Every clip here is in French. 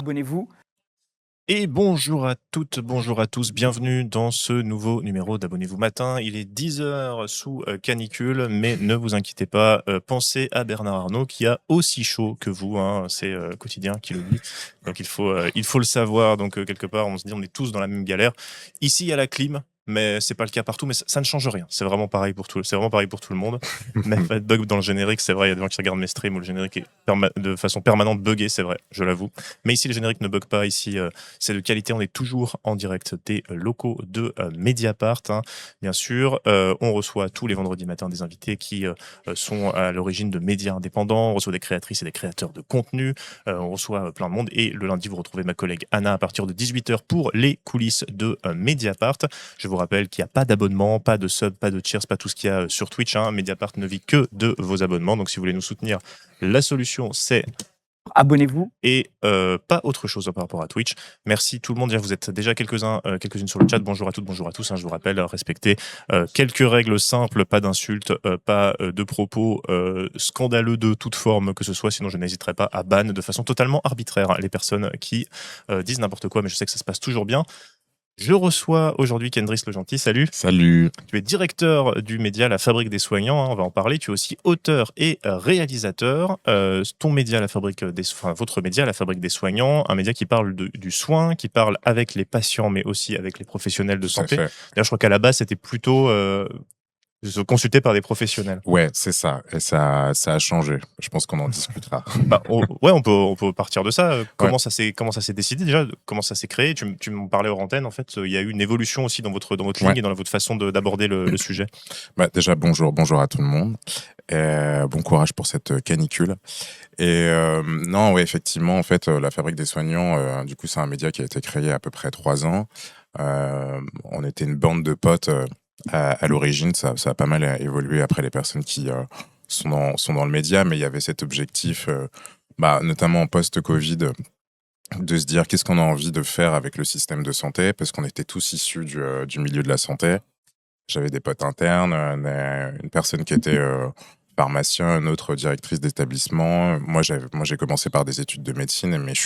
abonnez-vous. Et bonjour à toutes, bonjour à tous, bienvenue dans ce nouveau numéro d'Abonnez-vous Matin. Il est 10 h sous canicule, mais ne vous inquiétez pas, pensez à Bernard Arnault qui a aussi chaud que vous, hein, c'est Quotidien qui le dit. Donc il faut le savoir, donc quelque part on se dit on est tous dans la même galère. Ici il y a la clim, mais c'est pas le cas partout, mais ça ne change rien, c'est vraiment pareil pour tout le monde. Même pas de bug dans le générique, c'est vrai, il y a des gens qui regardent mes streams où le générique est de façon permanente buggé, c'est vrai, je l'avoue. Mais ici le générique ne bug pas, ici c'est de qualité, on est toujours en direct des locaux de Mediapart, hein. Bien sûr, on reçoit tous les vendredis matins des invités qui sont à l'origine de médias indépendants, on reçoit des créatrices et des créateurs de contenu, on reçoit plein de monde, et le lundi, vous retrouvez ma collègue Anna à partir de 18 h pour les coulisses de Mediapart. Je vous rappelle qu'il n'y a pas d'abonnement, pas de sub, pas de cheers, pas tout ce qu'il y a sur Twitch, hein. Mediapart ne vit que de vos abonnements, donc si vous voulez nous soutenir, la solution c'est Abonnez-vous. et pas autre chose par rapport à Twitch. Merci tout le monde. Vous êtes déjà quelques-unes sur le chat. Bonjour à toutes, bonjour à tous, hein. Je vous rappelle, respectez quelques règles simples, pas d'insultes, pas de propos scandaleux de toute forme que ce soit, sinon je n'hésiterai pas à ban de façon totalement arbitraire, hein, les personnes qui disent n'importe quoi, mais je sais que ça se passe toujours bien. Je reçois aujourd'hui Kendris Le Gentil, salut. Salut. Tu es directeur du média La Fabrique des Soignants, hein, on va en parler. Tu es aussi auteur et réalisateur. Ton média, votre média, La Fabrique des Soignants, un média qui parle du soin, qui parle avec les patients, mais aussi avec les professionnels de santé. D'ailleurs, je crois qu'à la base, c'était plutôt consulté par des professionnels. Ouais, c'est ça. Et ça a changé. Je pense qu'on en discutera. On peut partir de ça. Comment ça s'est décidé déjà? Comment ça s'est créé? Tu m'en parlais hors antenne. En fait, il y a eu une évolution aussi dans votre ligne et dans votre façon d'aborder le sujet. Déjà, bonjour à tout le monde. Bon courage pour cette canicule. Et non, ouais, effectivement, en fait, La Fabrique des Soignants, du coup, c'est un média qui a été créé à peu près 3 ans. On était une bande de potes. À l'origine, ça a pas mal évolué après les personnes qui sont dans le média, mais il y avait cet objectif, notamment en post-Covid, de se dire qu'est-ce qu'on a envie de faire avec le système de santé, parce qu'on était tous issus du milieu de la santé. J'avais des potes internes, une personne qui était pharmacien, une autre directrice d'établissement. Moi, j'ai commencé par des études de médecine, mais je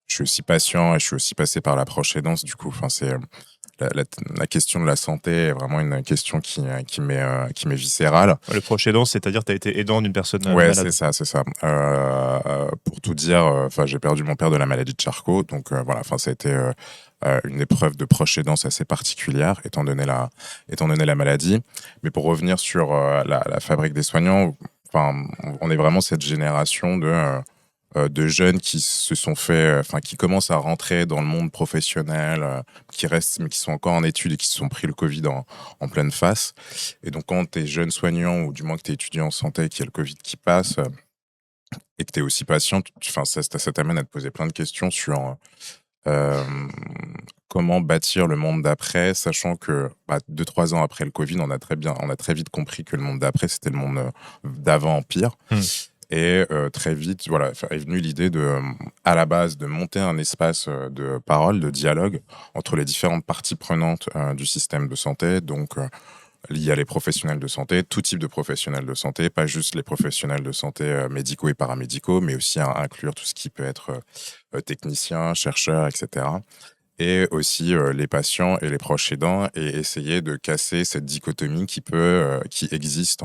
suis aussi patient et je suis aussi passé par la proche aidance. Du coup, c'est la question de la santé est vraiment une question qui m'est viscérale. Le proche aidant, c'est-à-dire tu as été aidant d'une personne ouais, malade. c'est ça. Pour tout dire, j'ai perdu mon père de la maladie de Charcot, donc ça a été une épreuve de proche aidance assez particulière, étant donné la maladie. Mais pour revenir sur la Fabrique des Soignants, on est vraiment cette génération de jeunes qui se sont qui commencent à rentrer dans le monde professionnel, qui restent, mais qui sont encore en études et qui se sont pris le Covid en pleine face. Et donc, quand tu es jeune soignant, ou du moins que tu es étudiant en santé et qu'il y a le Covid qui passe, et que tu es aussi patient, ça t'amène à te poser plein de questions sur comment bâtir le monde d'après, sachant que 2-3 ans après le Covid, on a très vite compris que le monde d'après, c'était le monde d'avant en pire. Et très vite, est venue l'idée à la base, de monter un espace de parole, de dialogue entre les différentes parties prenantes du système de santé. Donc, il y a les professionnels de santé, tout type de professionnels de santé, pas juste les professionnels de santé médicaux et paramédicaux, mais aussi inclure tout ce qui peut être technicien, chercheur, etc. Et aussi les patients et les proches aidants, et essayer de casser cette dichotomie qui existe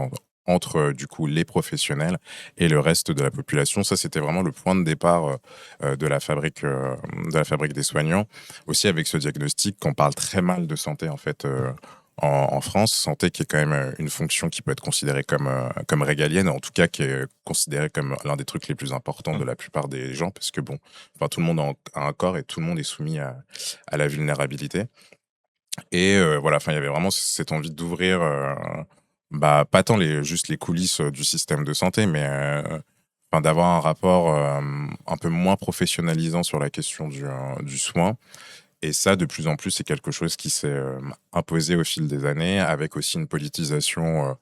entre du coup les professionnels et le reste de la population. Ça, c'était vraiment le point de départ de la fabrique des soignants. Aussi avec ce diagnostic qu'on parle très mal de santé en fait en France, santé qui est quand même une fonction qui peut être considérée comme régalienne, en tout cas qui est considérée comme l'un des trucs les plus importants de la plupart des gens, parce que tout le monde a un corps et tout le monde est soumis à la vulnérabilité. Et il y avait vraiment cette envie d'ouvrir pas tant juste les coulisses du système de santé, mais d'avoir un rapport un peu moins professionnalisant sur la question du soin. Et ça, de plus en plus, c'est quelque chose qui s'est imposé au fil des années, avec aussi une politisation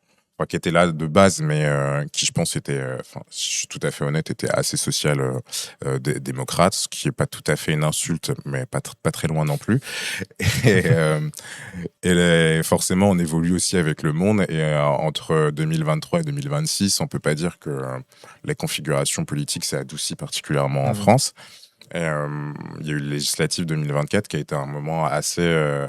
qui était là de base, mais qui, je pense, était, si je suis tout à fait honnête, était assez social-démocrate, ce qui n'est pas tout à fait une insulte, mais pas très loin non plus. Et forcément, on évolue aussi avec le monde. Et entre 2023 et 2026, on ne peut pas dire que la configuration politique s'est adoucie particulièrement en France. Il y a eu le législatif 2024 qui a été un moment assez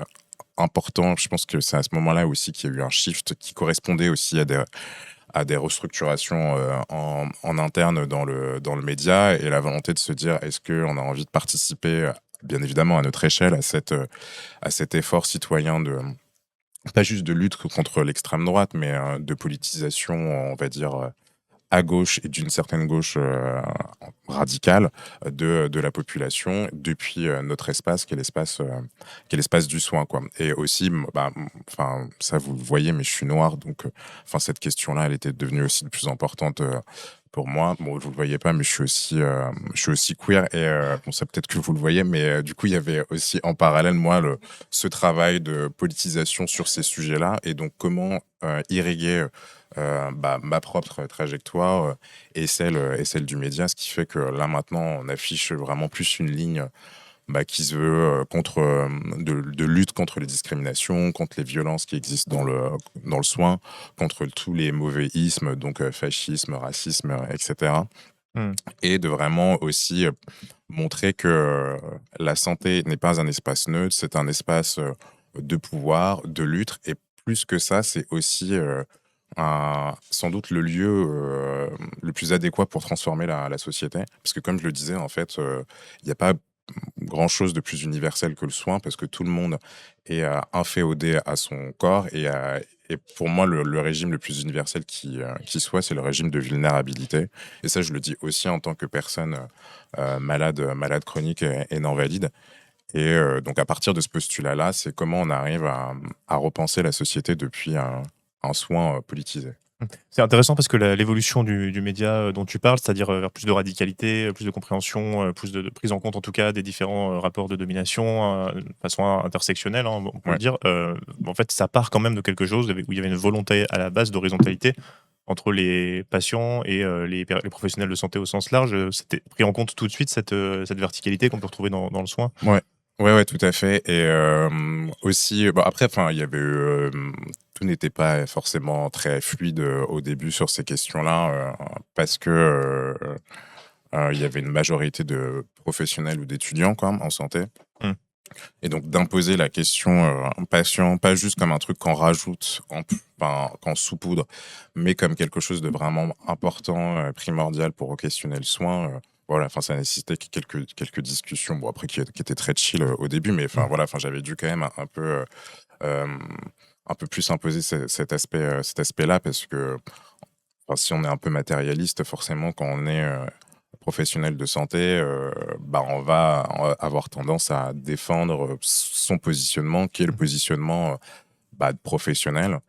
important. Je pense que c'est à ce moment-là aussi qu'il y a eu un shift qui correspondait aussi à des restructurations en interne dans le média et la volonté de se dire est-ce qu'on a envie de participer, bien évidemment à notre échelle, à cet effort citoyen de pas juste de lutte contre l'extrême droite, mais de politisation, on va dire, à gauche et d'une certaine gauche radicale de la population depuis notre espace qui est l'espace du soin quoi. Et aussi enfin ça vous le voyez mais je suis noir donc enfin cette question là elle était devenue aussi de plus importante pour moi. Bon, vous le voyez pas, mais je suis aussi queer et bon, ça peut-être que vous le voyez, mais du coup, il y avait aussi en parallèle, moi, ce travail de politisation sur ces sujets-là et donc comment irriguer ma propre trajectoire et celle du média, ce qui fait que là, maintenant, on affiche vraiment plus une ligne qui se veut de lutte contre les discriminations, contre les violences qui existent dans le soin, contre tous les mauvais ismes, donc fascisme, racisme, etc. Mmh. Et de vraiment aussi montrer que la santé n'est pas un espace neutre, c'est un espace de pouvoir, de lutte, et plus que ça, c'est aussi sans doute le lieu le plus adéquat pour transformer la société. Parce que comme je le disais, en fait, il n'y a pas grand-chose de plus universel que le soin parce que tout le monde est inféodé à son corps et pour moi le régime le plus universel qui soit c'est le régime de vulnérabilité et ça je le dis aussi en tant que personne malade chronique et non valide et donc à partir de ce postulat là c'est comment on arrive à repenser la société depuis un soin politisé. C'est intéressant parce que l'évolution du média dont tu parles, c'est-à-dire vers plus de radicalité, plus de compréhension, plus de prise en compte en tout cas des différents rapports de domination, de façon intersectionnelle, hein, on peut le Ouais. dire. En fait, ça part quand même de quelque chose où il y avait une volonté à la base d'horizontalité entre les patients et les professionnels de santé au sens large. C'était pris en compte tout de suite cette verticalité qu'on peut retrouver dans le soin. Ouais. Ouais, tout à fait. Et aussi, bon, après, enfin, il y avait tout n'était pas forcément très fluide au début sur ces questions-là, parce que il y avait une majorité de professionnels ou d'étudiants quand même en santé. Mmh. Et donc d'imposer la question patient, pas juste comme un truc qu'on rajoute, qu'en saupoudre, mais comme quelque chose de vraiment important, primordial pour questionner le soin. Voilà, enfin, ça nécessitait quelques discussions, bon, après qui étaient très chill au début, mais enfin, Mmh. voilà, enfin, j'avais dû quand même euh, un peu plus imposer cet aspect-là, parce que enfin, si on est un peu matérialiste, forcément, quand on est professionnel de santé, on va avoir tendance à défendre son positionnement, qui est le positionnement professionnel,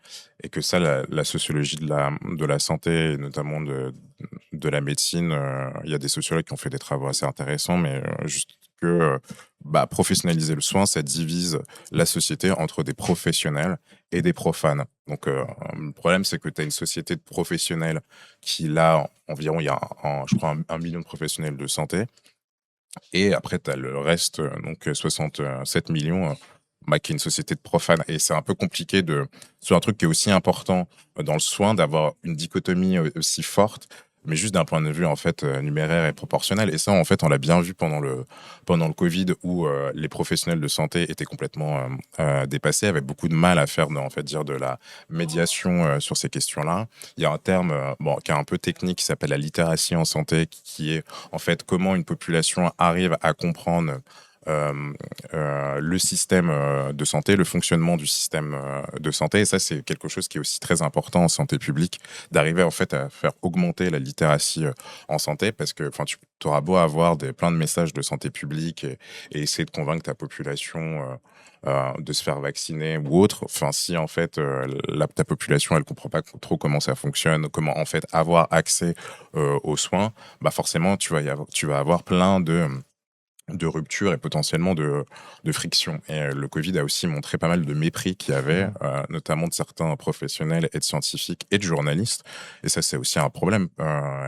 et que ça, la sociologie de la santé, et notamment de la médecine, il y a des sociologues qui ont fait des travaux assez intéressants, mais juste que professionnaliser le soin, ça divise la société entre des professionnels et des profanes. Donc, le problème, c'est que tu as une société de professionnels qui, là, environ, il y a, je crois, un million de professionnels de santé. Et après, tu as le reste, donc 67 millions, qui est une société de profanes. Et c'est un peu compliqué sur un truc qui est aussi important dans le soin, d'avoir une dichotomie aussi forte, mais juste d'un point de vue en fait numéraire et proportionnel. Et ça, en fait, on l'a bien vu pendant le Covid, où les professionnels de santé étaient complètement dépassés, avaient beaucoup de mal à faire, en fait, dire de la médiation sur ces questions-là. Il y a un terme qui est un peu technique qui s'appelle la littératie en santé, qui est en fait comment une population arrive à comprendre le système de santé, le fonctionnement du système de santé. Et ça, c'est quelque chose qui est aussi très important en santé publique, d'arriver en fait à faire augmenter la littératie en santé, parce que tu auras beau avoir plein de messages de santé publique et essayer de convaincre ta population de se faire vacciner ou autre. Enfin, si en fait ta population elle comprend pas trop comment ça fonctionne, comment en fait avoir accès aux soins, forcément tu vas avoir plein de rupture et potentiellement de friction. Et le Covid a aussi montré pas mal de mépris qu'il y avait, Mmh. notamment de certains professionnels et de scientifiques et de journalistes. Et ça, c'est aussi un problème.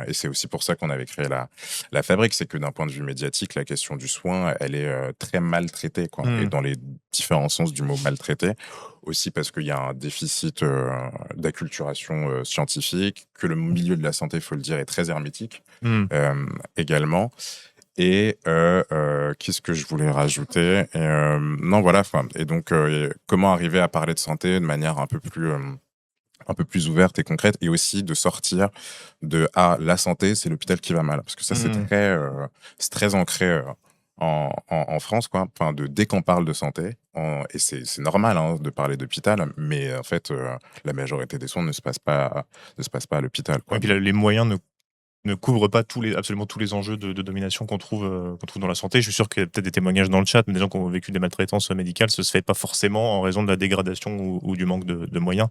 Et c'est aussi pour ça qu'on avait créé la Fabrique. C'est que d'un point de vue médiatique, la question du soin, elle est très maltraitée, quoi. Et Mmh. dans les différents sens du mot maltraité. Aussi parce qu'il y a un déficit d'acculturation scientifique, que le milieu de la santé, il faut le dire, est très hermétique Mmh. également. Et qu'est-ce que je voulais rajouter? Non, voilà. Et donc, comment arriver à parler de santé de manière un peu plus ouverte et concrète, et aussi de sortir de la santé, c'est l'hôpital qui va mal, parce que ça c'est très ancré en France, quoi. Enfin, dès qu'on parle de santé, et c'est normal hein, de parler d'hôpital, mais en fait la majorité des soins ne se passe pas à l'hôpital, Et quoi. puis les moyens ne couvrent pas absolument tous les enjeux de domination qu'on trouve dans la santé. Je suis sûr qu'il y a peut-être des témoignages dans le chat, mais des gens qui ont vécu des maltraitances médicales, ça se fait pas forcément en raison de la dégradation ou du manque de moyens.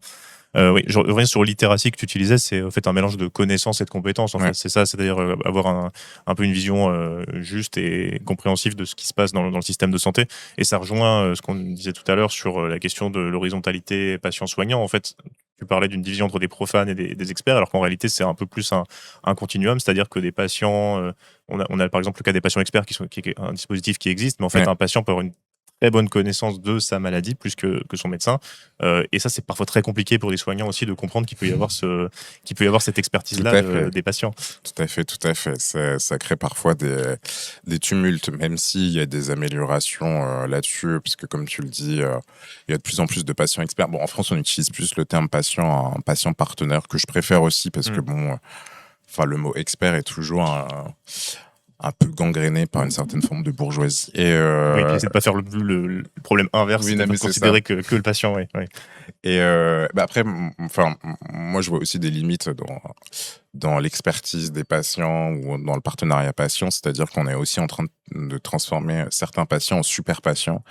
Oui, je reviens sur littératie que tu utilisais, c'est en fait un mélange de connaissances et de compétences. En fait, c'est ça, c'est-à-dire avoir un peu une vision juste et compréhensive de ce qui se passe dans le système de santé. Et ça rejoint ce qu'on disait tout à l'heure sur la question de l'horizontalité patient-soignant. En fait, tu parlais d'une division entre des profanes et des experts, alors qu'en réalité, c'est un peu plus un continuum, c'est-à-dire que des patients, on a par exemple le cas des patients experts qui est un dispositif qui existe, mais en fait, un patient peut avoir une très bonne connaissance de sa maladie plus que son médecin. Et ça, c'est parfois très compliqué pour les soignants aussi de comprendre qu'il peut y avoir cette expertise-là des patients. Tout à fait, tout à fait. Ça crée parfois des tumultes, même s'il y a des améliorations là-dessus, puisque comme tu le dis, il y a de plus en plus de patients experts. Bon, en France, on utilise plus le terme patient, un patient partenaire, que je préfère aussi, parce que bon, enfin, le mot expert est toujours un peu gangréné par une certaine forme de bourgeoisie. Oui, puis essayer de pas faire le problème inverse, oui, c'est de non, ne mais c'est considérer que le patient. Oui, oui. Et après, enfin, moi, je vois aussi des limites dans l'expertise des patients ou dans le partenariat patient, c'est-à-dire qu'on est aussi en train de transformer certains patients en super patients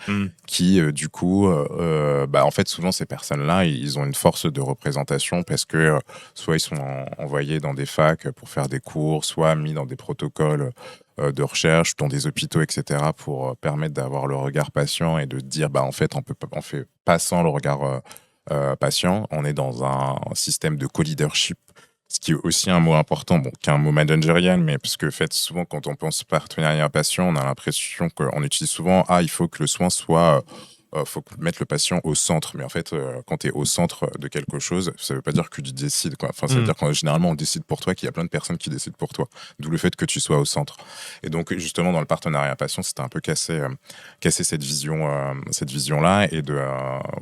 qui, du coup, en fait, souvent, ces personnes-là, ils ont une force de représentation parce que soit ils sont envoyés dans des facs pour faire des cours, soit mis dans des protocoles de recherche, dans des hôpitaux, etc., pour permettre d'avoir le regard patient et de dire, en fait, on fait pas sans le regard patient. On est dans un système de co-leadership, ce qui est aussi un mot important, bon, qui est un mot managérial, mais parce que fait, souvent, quand on pense partenariat patient, on a l'impression qu'on utilise souvent, il faut que le soin soit faut mettre le patient au centre. Mais en fait, quand tu es au centre de quelque chose, ça veut pas dire que tu décides, quoi. Enfin, ça veut dire que généralement, on décide pour toi, qu'il y a plein de personnes qui décident pour toi. D'où le fait que tu sois au centre. Et donc, justement, dans le partenariat patient, c'était un peu casser cette vision-là, et de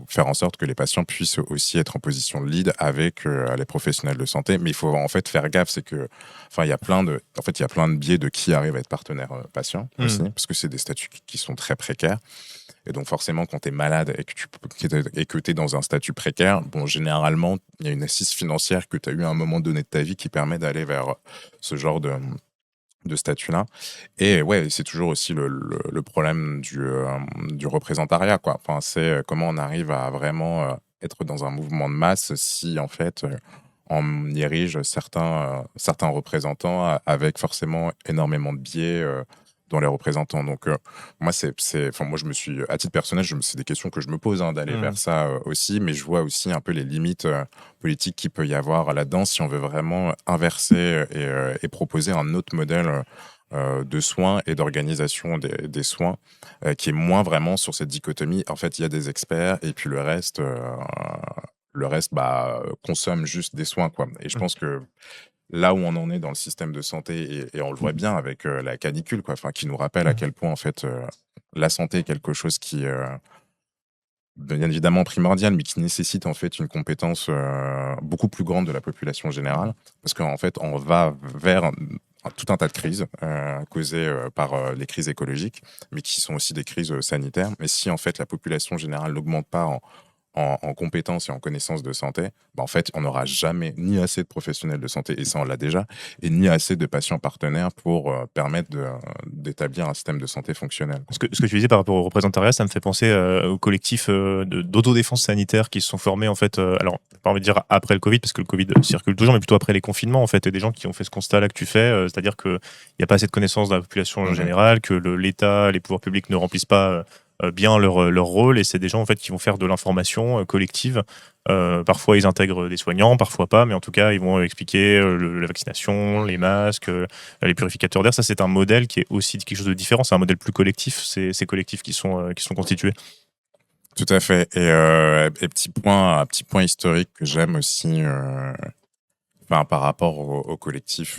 faire en sorte que les patients puissent aussi être en position de lead avec les professionnels de santé. Mais il faut en fait faire gaffe, c'est que, enfin, il y a plein de biais de qui arrive à être partenaire patient aussi, parce que c'est des statuts qui sont très précaires. Et donc forcément, quand tu es malade et que tu es dans un statut précaire, bon, généralement, il y a une assise financière que tu as eu à un moment donné de ta vie qui permet d'aller vers ce genre de statut-là. Et ouais, c'est toujours aussi le problème du représentariat, quoi. Enfin, c'est comment on arrive à vraiment être dans un mouvement de masse si, en fait, on dirige certains représentants avec forcément énormément de biais dans les représentants. Donc, moi, moi, je me suis, à titre personnel, c'est des questions que je me pose d'aller vers ça aussi, mais je vois aussi un peu les limites politiques qu'il peut y avoir là-dedans si on veut vraiment inverser et proposer un autre modèle de soins et d'organisation des soins qui est moins vraiment sur cette dichotomie. En fait, il y a des experts et puis le reste consomme juste des soins, quoi. Et je pense que là où on en est dans le système de santé, et on le voit bien avec la canicule, quoi, enfin, qui nous rappelle à quel point en fait la santé est quelque chose qui bien évidemment primordial, mais qui nécessite en fait une compétence beaucoup plus grande de la population générale, parce qu'en fait on va vers tout un tas de crises causées par les crises écologiques, mais qui sont aussi des crises sanitaires. Mais si en fait la population générale n'augmente pas en compétences et en connaissances de santé, en fait, on n'aura jamais ni assez de professionnels de santé, et ça, on l'a déjà, et ni assez de patients partenaires pour permettre d'établir un système de santé fonctionnel. Ce que tu disais par rapport au représentariat, ça me fait penser au collectif d'autodéfense sanitaire qui se sont formés, en fait, alors, pas envie de dire après le Covid, parce que le Covid circule toujours, mais plutôt après les confinements, en fait, et des gens qui ont fait ce constat-là que tu fais, c'est-à-dire qu'il n'y a pas assez de connaissances de la population en général, que l'État, les pouvoirs publics ne remplissent pas bien leur rôle, et c'est des gens en fait qui vont faire de l'information collective. Parfois ils intègrent des soignants, parfois pas, mais en tout cas ils vont expliquer la vaccination, les masques, les purificateurs d'air. Ça, c'est un modèle qui est aussi quelque chose de différent, c'est un modèle plus collectif, ces collectifs qui sont constitués. Tout à fait. Et un petit point historique que j'aime aussi par rapport au collectif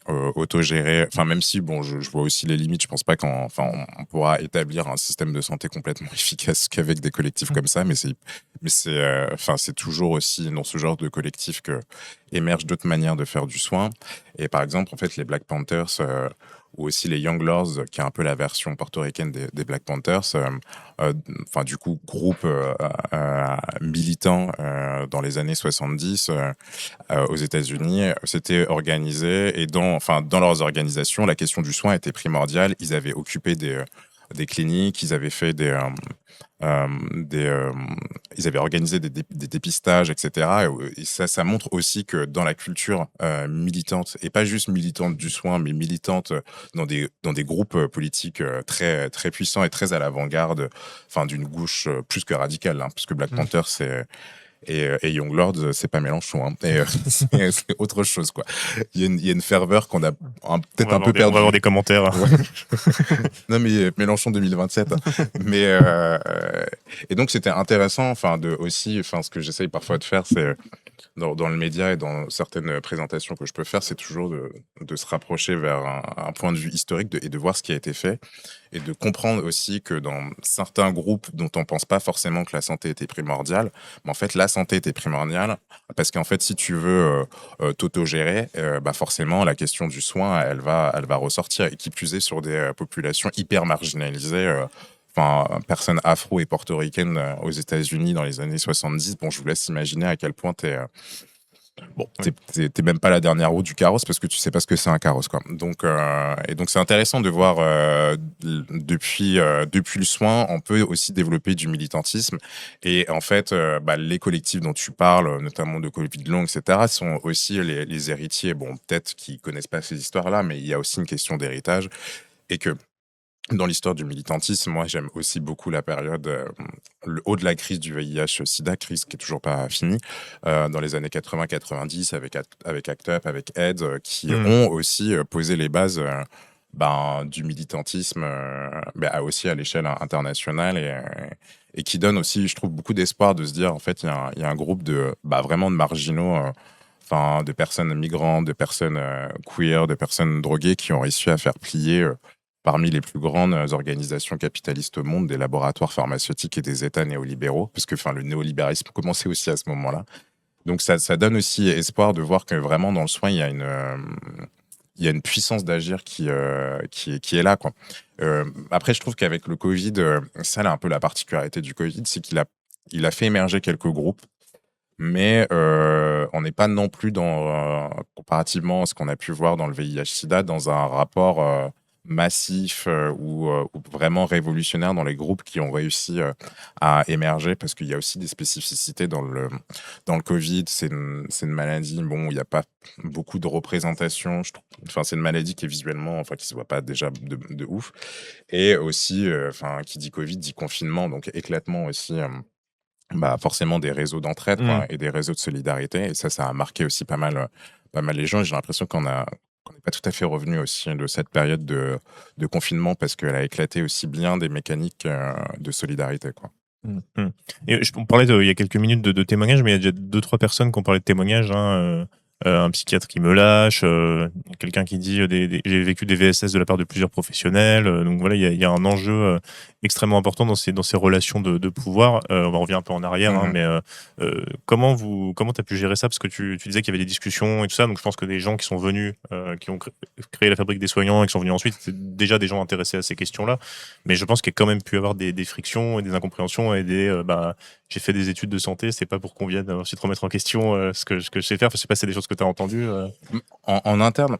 autogéré. Enfin, même si, bon, je vois aussi les limites. Je pense pas on pourra établir un système de santé complètement efficace qu'avec des collectifs comme ça. C'est toujours aussi dans ce genre de collectif que émergent d'autres manières de faire du soin. Et par exemple, en fait, les Black Panthers ou aussi les Young Lords, qui est un peu la version portoricaine des Black Panthers, du coup, groupe militant dans les années 70 aux États-Unis, s'étaient organisés et dans leurs organisations, la question du soin était primordiale. Ils avaient occupé des cliniques, ils avaient fait ils avaient organisé des dépistages, etc. Et ça montre aussi que dans la culture militante, et pas juste militante du soin, mais militante dans des groupes politiques très, très puissants et très à l'avant-garde, d'une gauche plus que radicale, hein, puisque Black Panther, et Young Lords, c'est pas Mélenchon. Hein. C'est autre chose, quoi. Il y a une ferveur qu'on a peut-être un peu On va avoir perdue. des commentaires. Ouais. Non, mais Mélenchon 2027. Mais, et donc, c'était intéressant, ce que j'essaye parfois de faire, c'est dans le média et dans certaines présentations que je peux faire, c'est toujours de se rapprocher vers un point de vue historique et de voir ce qui a été fait et de comprendre aussi que dans certains groupes dont on pense pas forcément que la santé était primordiale, mais en fait, la santé était primordiale parce qu'en fait, si tu veux t'autogérer, forcément, la question du soin, elle va ressortir et qui plus est sur des populations hyper marginalisées. Personnes afro et portoricaines aux États-Unis dans les années 70. Bon, je vous laisse imaginer à quel point t'es même pas la dernière roue du carrosse parce que tu sais pas ce que c'est un carrosse, quoi. Donc c'est intéressant de voir depuis le soin, on peut aussi développer du militantisme. Et en fait, les collectifs dont tu parles, notamment de Covid long, etc., sont aussi les héritiers. Bon, peut-être qu'ils connaissent pas ces histoires-là, mais il y a aussi une question d'héritage et que dans l'histoire du militantisme, moi, j'aime aussi beaucoup la période, le haut de la crise du VIH-Sida, crise qui est toujours pas finie, dans les années 80-90, avec ACT UP, avec AIDS, qui ont aussi posé les bases du militantisme, aussi à l'échelle internationale et qui donne aussi, je trouve, beaucoup d'espoir de se dire, en fait, il y a un groupe vraiment de marginaux, de personnes migrantes, de personnes queer, de personnes droguées qui ont réussi à faire plier parmi les plus grandes organisations capitalistes au monde, des laboratoires pharmaceutiques et des États néolibéraux, parce que le néolibéralisme commençait aussi à ce moment-là. Donc ça donne aussi espoir de voir que vraiment dans le soin, il y a une puissance d'agir qui est là, quoi. Après, je trouve qu'avec le Covid, ça, là, un peu la particularité du Covid, c'est il a fait émerger quelques groupes, mais on n'est pas non plus comparativement à ce qu'on a pu voir dans le VIH-Sida, dans un rapport massif ou vraiment révolutionnaire dans les groupes qui ont réussi à émerger, parce qu'il y a aussi des spécificités dans le Covid. C'est une maladie, bon, où il n'y a pas beaucoup de représentation. C'est une maladie qui est visuellement, qui se voit pas déjà de ouf. Et aussi, qui dit Covid dit confinement, donc éclatement aussi. Forcément des réseaux d'entraide, quoi, et des réseaux de solidarité. Et ça a marqué aussi pas mal les gens. Et j'ai l'impression qu'on n'est pas tout à fait revenu aussi de cette période de confinement parce qu'elle a éclaté aussi bien des mécaniques de solidarité, quoi. Et on parlait il y a quelques minutes de témoignages, mais il y a déjà 2-3 personnes qui ont parlé de témoignages. Un psychiatre qui me lâche, quelqu'un qui dit j'ai vécu des VSS de la part de plusieurs professionnels. Donc voilà, il y a un enjeu extrêmement important dans ces relations de pouvoir. On revient un peu en arrière, mais comment t'as pu gérer ça? Parce que tu disais qu'il y avait des discussions et tout ça, donc je pense que des gens qui sont venus, qui ont créé la Fabrique des soignants et qui sont venus ensuite, c'est déjà des gens intéressés à ces questions-là. Mais je pense qu'il y a quand même pu avoir des frictions et des incompréhensions et j'ai fait des études de santé, c'est pas pour qu'on vienne ensuite remettre en question ce que je sais faire. Je sais pas si c'est des choses que tu as entendues. En interne,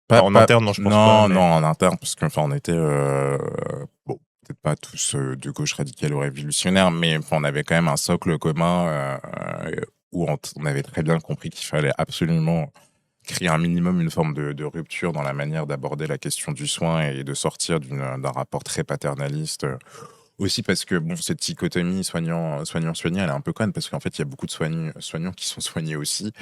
en interne, non, je pense pas. Non, en interne, parce qu'on était, peut-être pas tous de gauche radicale ou révolutionnaire, mais on avait quand même un socle commun où on avait très bien compris qu'il fallait absolument créer un minimum une forme de rupture dans la manière d'aborder la question du soin et de sortir d'un rapport très paternaliste. Aussi parce que cette dichotomie soignant-soigné, elle est un peu conne parce qu'en fait, il y a beaucoup de soignants qui sont soignés aussi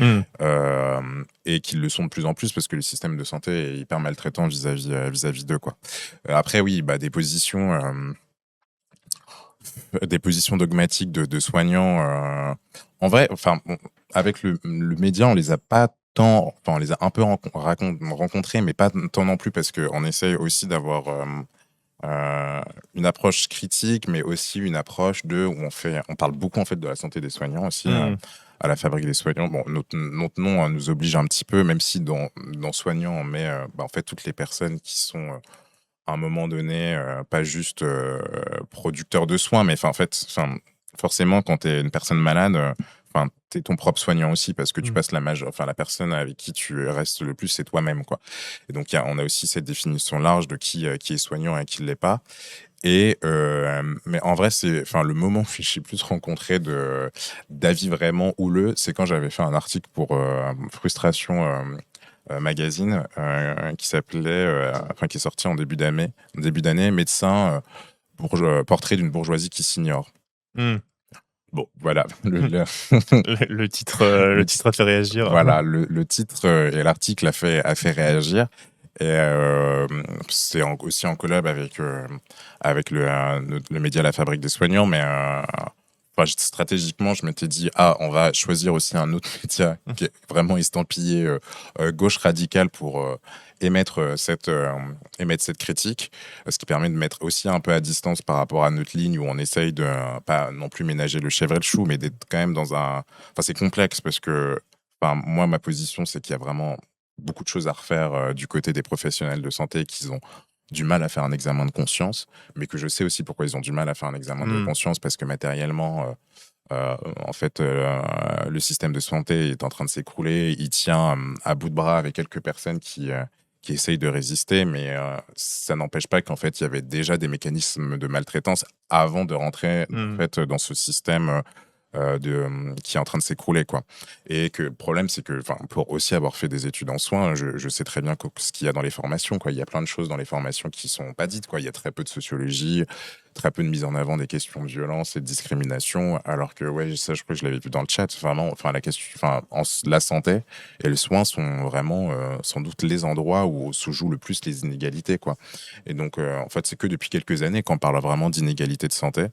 et qui le sont de plus en plus parce que le système de santé est hyper maltraitant vis-à-vis d'eux, quoi. Après, oui, des positions dogmatiques de soignants. En vrai, avec le média, on les a pas on les a un peu rencontrés, mais pas tant non plus, parce qu'on essaye aussi d'avoir une approche critique, mais aussi une approche où on parle beaucoup en fait de la santé des soignants aussi. À la Fabrique des soignants, bon, notre nom nous oblige un petit peu, même si dans soignants on met en fait toutes les personnes qui sont à un moment donné pas juste producteurs de soins, mais en fait, forcément quand tu es une personne malade, tu es ton propre soignant aussi, parce que tu passes la personne avec qui tu restes le plus, c'est toi-même, quoi. Et donc on a aussi cette définition large de qui est soignant et qui ne l'est pas. Et mais en vrai, le moment où je suis plus rencontré d'avis vraiment houleux, c'est quand j'avais fait un article pour Frustration magazine qui s'appelait, qui est sorti en début d'année, médecin, portrait d'une bourgeoisie qui s'ignore. Bon, voilà. Le titre a fait réagir. Voilà, le titre et l'article a fait réagir. Et c'est aussi en collab avec le média La Fabrique des soignants, mais stratégiquement, je m'étais dit, on va choisir aussi un autre média qui est vraiment estampillé gauche radicale pour émettre cette critique, ce qui permet de mettre aussi un peu à distance par rapport à notre ligne, où on essaye de pas non plus ménager le chèvre et le chou, mais d'être quand même dans un... c'est complexe, parce que moi, ma position, c'est qu'il y a vraiment beaucoup de choses à refaire du côté des professionnels de santé, qui ont du mal à faire un examen de conscience, mais que je sais aussi pourquoi ils ont du mal à faire un examen de conscience, parce que matériellement, le système de santé est en train de s'écrouler. Il tient à bout de bras avec quelques personnes qui essayent de résister, mais ça n'empêche pas qu'en fait, il y avait déjà des mécanismes de maltraitance avant de rentrer en fait, dans ce système qui est en train de s'écrouler, quoi. Et que le problème, c'est que, pour aussi avoir fait des études en soins, je sais très bien ce qu'il y a dans les formations, quoi. Il y a plein de choses dans les formations qui sont pas dites, quoi. Il y a très peu de sociologie, très peu de mise en avant des questions de violence et de discrimination, alors que, ouais, ça, je crois que je l'avais vu dans le chat, vraiment, la santé et le soin sont vraiment, sans doute, les endroits où se jouent le plus les inégalités, quoi. Et donc, en fait, c'est que depuis quelques années qu'on parle vraiment d'inégalité de santé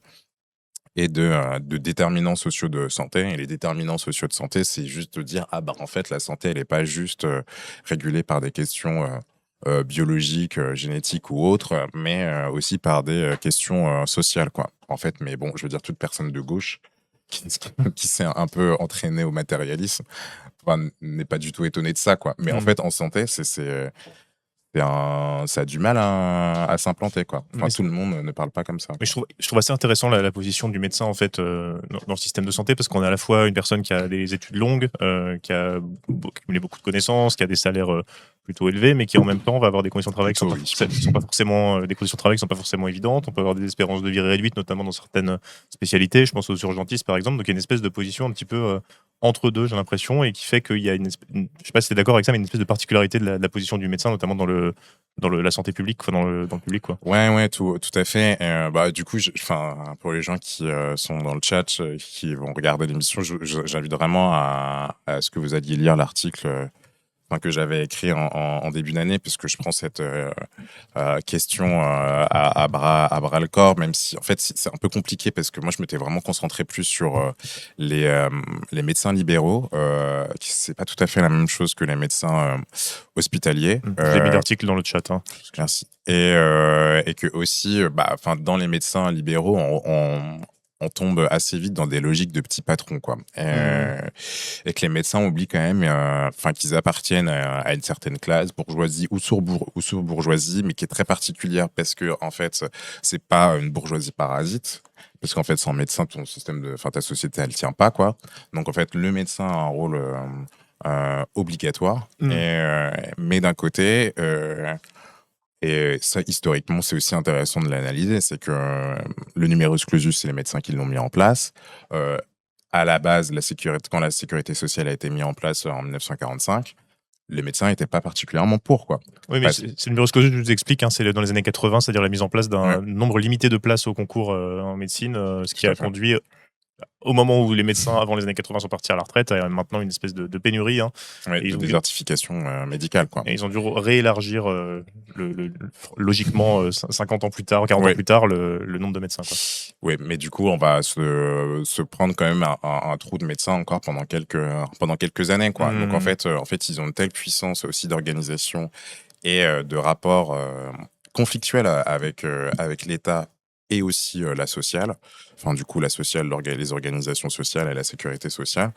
et de déterminants sociaux de santé. Et les déterminants sociaux de santé, c'est juste de dire, en fait, la santé, elle n'est pas juste régulée par des questions biologiques, génétiques ou autres, mais aussi par des questions sociales, quoi. En fait, mais bon, je veux dire, toute personne de gauche qui s'est un peu entraînée au matérialisme n'est pas du tout étonnée de ça, quoi. Mais en fait, en santé, ça a du mal à s'implanter, quoi. Tout le monde ne parle pas comme ça. Mais je trouve assez intéressant la position du médecin, en fait, dans le système de santé, parce qu'on a à la fois une personne qui a des études longues, qui a accumulé beaucoup de connaissances, qui a des salaires plutôt élevés, mais qui en même temps va avoir des conditions de travail qui sont pas forcément des conditions de travail qui sont pas forcément évidentes. On peut avoir des espérances de vie réduites, notamment dans certaines spécialités. Je pense aux urgentistes, par exemple. Donc il y a une espèce de position un petit peu entre deux, j'ai l'impression, et qui fait qu'il y a je sais pas si tu es d'accord avec ça, mais une espèce de particularité de la position du médecin, notamment dans la santé publique, dans le public, quoi. Ouais, tout à fait. Du coup, pour les gens qui sont dans le chat, qui vont regarder l'émission, j'invite vraiment à ce que vous alliez lire l'article que j'avais écrit en début d'année, puisque je prends cette question à bras le corps, même si en fait c'est un peu compliqué, parce que moi je m'étais vraiment concentré plus sur les médecins libéraux, qui c'est pas tout à fait la même chose que les médecins hospitaliers. J'ai mis l'article dans le chat. Merci. Et que aussi, dans les médecins libéraux, on tombe assez vite dans des logiques de petits patrons, quoi. Et que les médecins oublient quand même qu'ils appartiennent à une certaine classe, bourgeoisie ou sous-bourgeoisie, mais qui est très particulière, parce que en fait, c'est pas une bourgeoisie parasite, parce qu'en fait, sans médecin, ta société, elle tient pas, quoi. Donc en fait, le médecin a un rôle obligatoire, mais d'un côté... et ça, historiquement, c'est aussi intéressant de l'analyser, c'est que le numerus clausus, c'est les médecins qui l'ont mis en place. À la base, quand la sécurité sociale a été mise en place en 1945, les médecins n'étaient pas particulièrement pour, quoi. Oui, mais c'est le numerus clausus, je vous explique, c'est dans les années 80, c'est-à-dire la mise en place d'un nombre limité de places au concours en médecine, ce qui a conduit au moment où les médecins avant les années 80 sont partis à la retraite, il y a maintenant une espèce de pénurie. Ouais, Et ils de ont dû, désertification médicale, quoi. et ils ont dû réélargir logiquement 50 ans plus tard, 40 ans Ouais, plus tard, le nombre de médecins, quoi. ouais, mais du coup, on va se prendre quand même un trou de médecin encore pendant quelques années, quoi. Donc Hmm. en fait, ils ont une telle puissance aussi d'organisation et de rapport conflictuel avec l'État et aussi la sociale, enfin du coup la sociale, les organisations sociales et la sécurité sociale,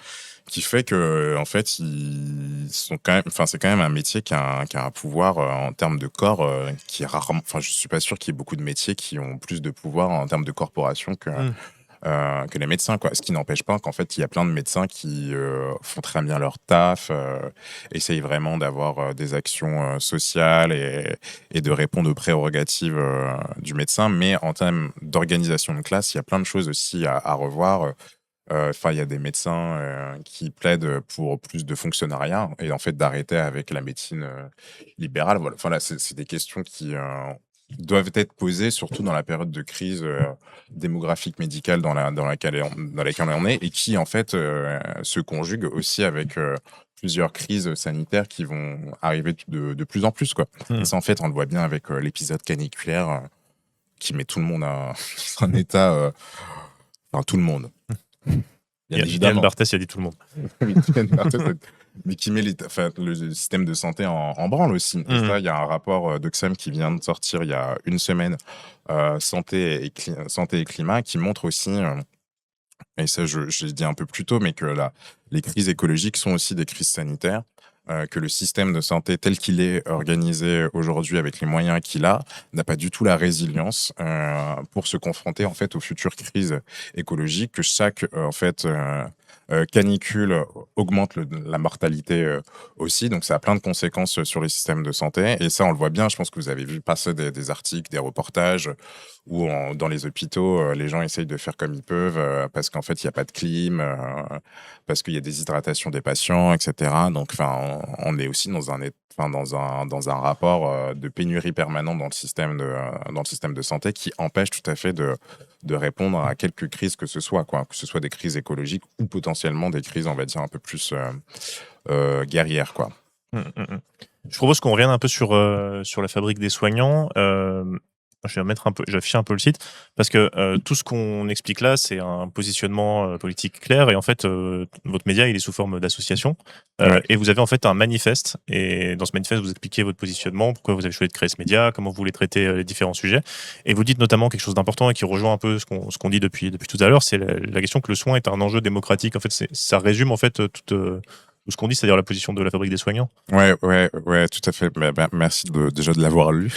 qui fait que en fait ils sont quand même, enfin c'est quand même un métier qui a un pouvoir en termes de corps qui est rarement, enfin je suis pas sûr qu'il y ait beaucoup de métiers qui ont plus de pouvoir en termes de corporation Hmm. que les médecins, quoi. Ce qui n'empêche pas qu'en fait, il y a plein de médecins qui font très bien leur taf, essayent vraiment d'avoir des actions sociales et de répondre aux prérogatives du médecin. Mais en termes d'organisation de classe, il y a plein de choses aussi à revoir. Enfin, il y a des médecins qui plaident pour plus de fonctionnariat et en fait d'arrêter avec la médecine libérale. Voilà. Enfin, là, c'est des questions qui doivent être posées, surtout dans la période de crise démographique médicale dans laquelle on est et qui en fait se conjugue aussi avec plusieurs crises sanitaires qui vont arriver de plus en plus, quoi. Et Hmm. ça, en fait, on le voit bien avec l'épisode caniculaire qui met tout le monde dans un état, enfin tout le monde. Bien Yann évidemment. Barthès, il a dit tout le monde. Oui, mais qui met enfin, le système de santé en branle aussi. Et Hmm. ça, il y a un rapport d'Oxfam qui vient de sortir il y a une semaine, santé et climat, qui montre aussi, et ça je l'ai dit un peu plus tôt, mais que les crises écologiques sont aussi des crises sanitaires. Que le système de santé tel qu'il est organisé aujourd'hui avec les moyens qu'il a n'a pas du tout la résilience pour se confronter en fait aux futures crises écologiques, que chaque en fait canicule augmente la mortalité aussi, donc ça a plein de conséquences sur les systèmes de santé et ça on le voit bien. Je pense que vous avez vu passer des articles, des reportages où dans les hôpitaux les gens essayent de faire comme ils peuvent parce qu'en fait il n'y a pas de clim, parce qu'il y a des hydratations des patients, etc. Donc enfin on est aussi dans un rapport de pénurie permanente dans le système de santé qui empêche tout à fait de répondre à quelques crises que ce soit, quoi, que ce soit des crises écologiques ou potentiellement des crises, on va dire, un peu plus guerrières, quoi. Hmm, hmm, hmm. Je propose qu'on revienne un peu sur la fabrique des soignants. Je vais afficher un peu le site parce que tout ce qu'on explique là, c'est un positionnement politique clair et en fait, votre média, il est sous forme d'association Ouais. et vous avez en fait un manifeste et dans ce manifeste, vous expliquez votre positionnement, pourquoi vous avez choisi de créer ce média, comment vous voulez traiter les différents sujets et vous dites notamment quelque chose d'important et qui rejoint un peu ce qu'on dit depuis tout à l'heure, c'est la question que le soin est un enjeu démocratique. En fait, ça résume en fait tout ce qu'on dit, c'est-à-dire la position de la fabrique des soignants. Ouais, tout à fait. Merci déjà de l'avoir lu.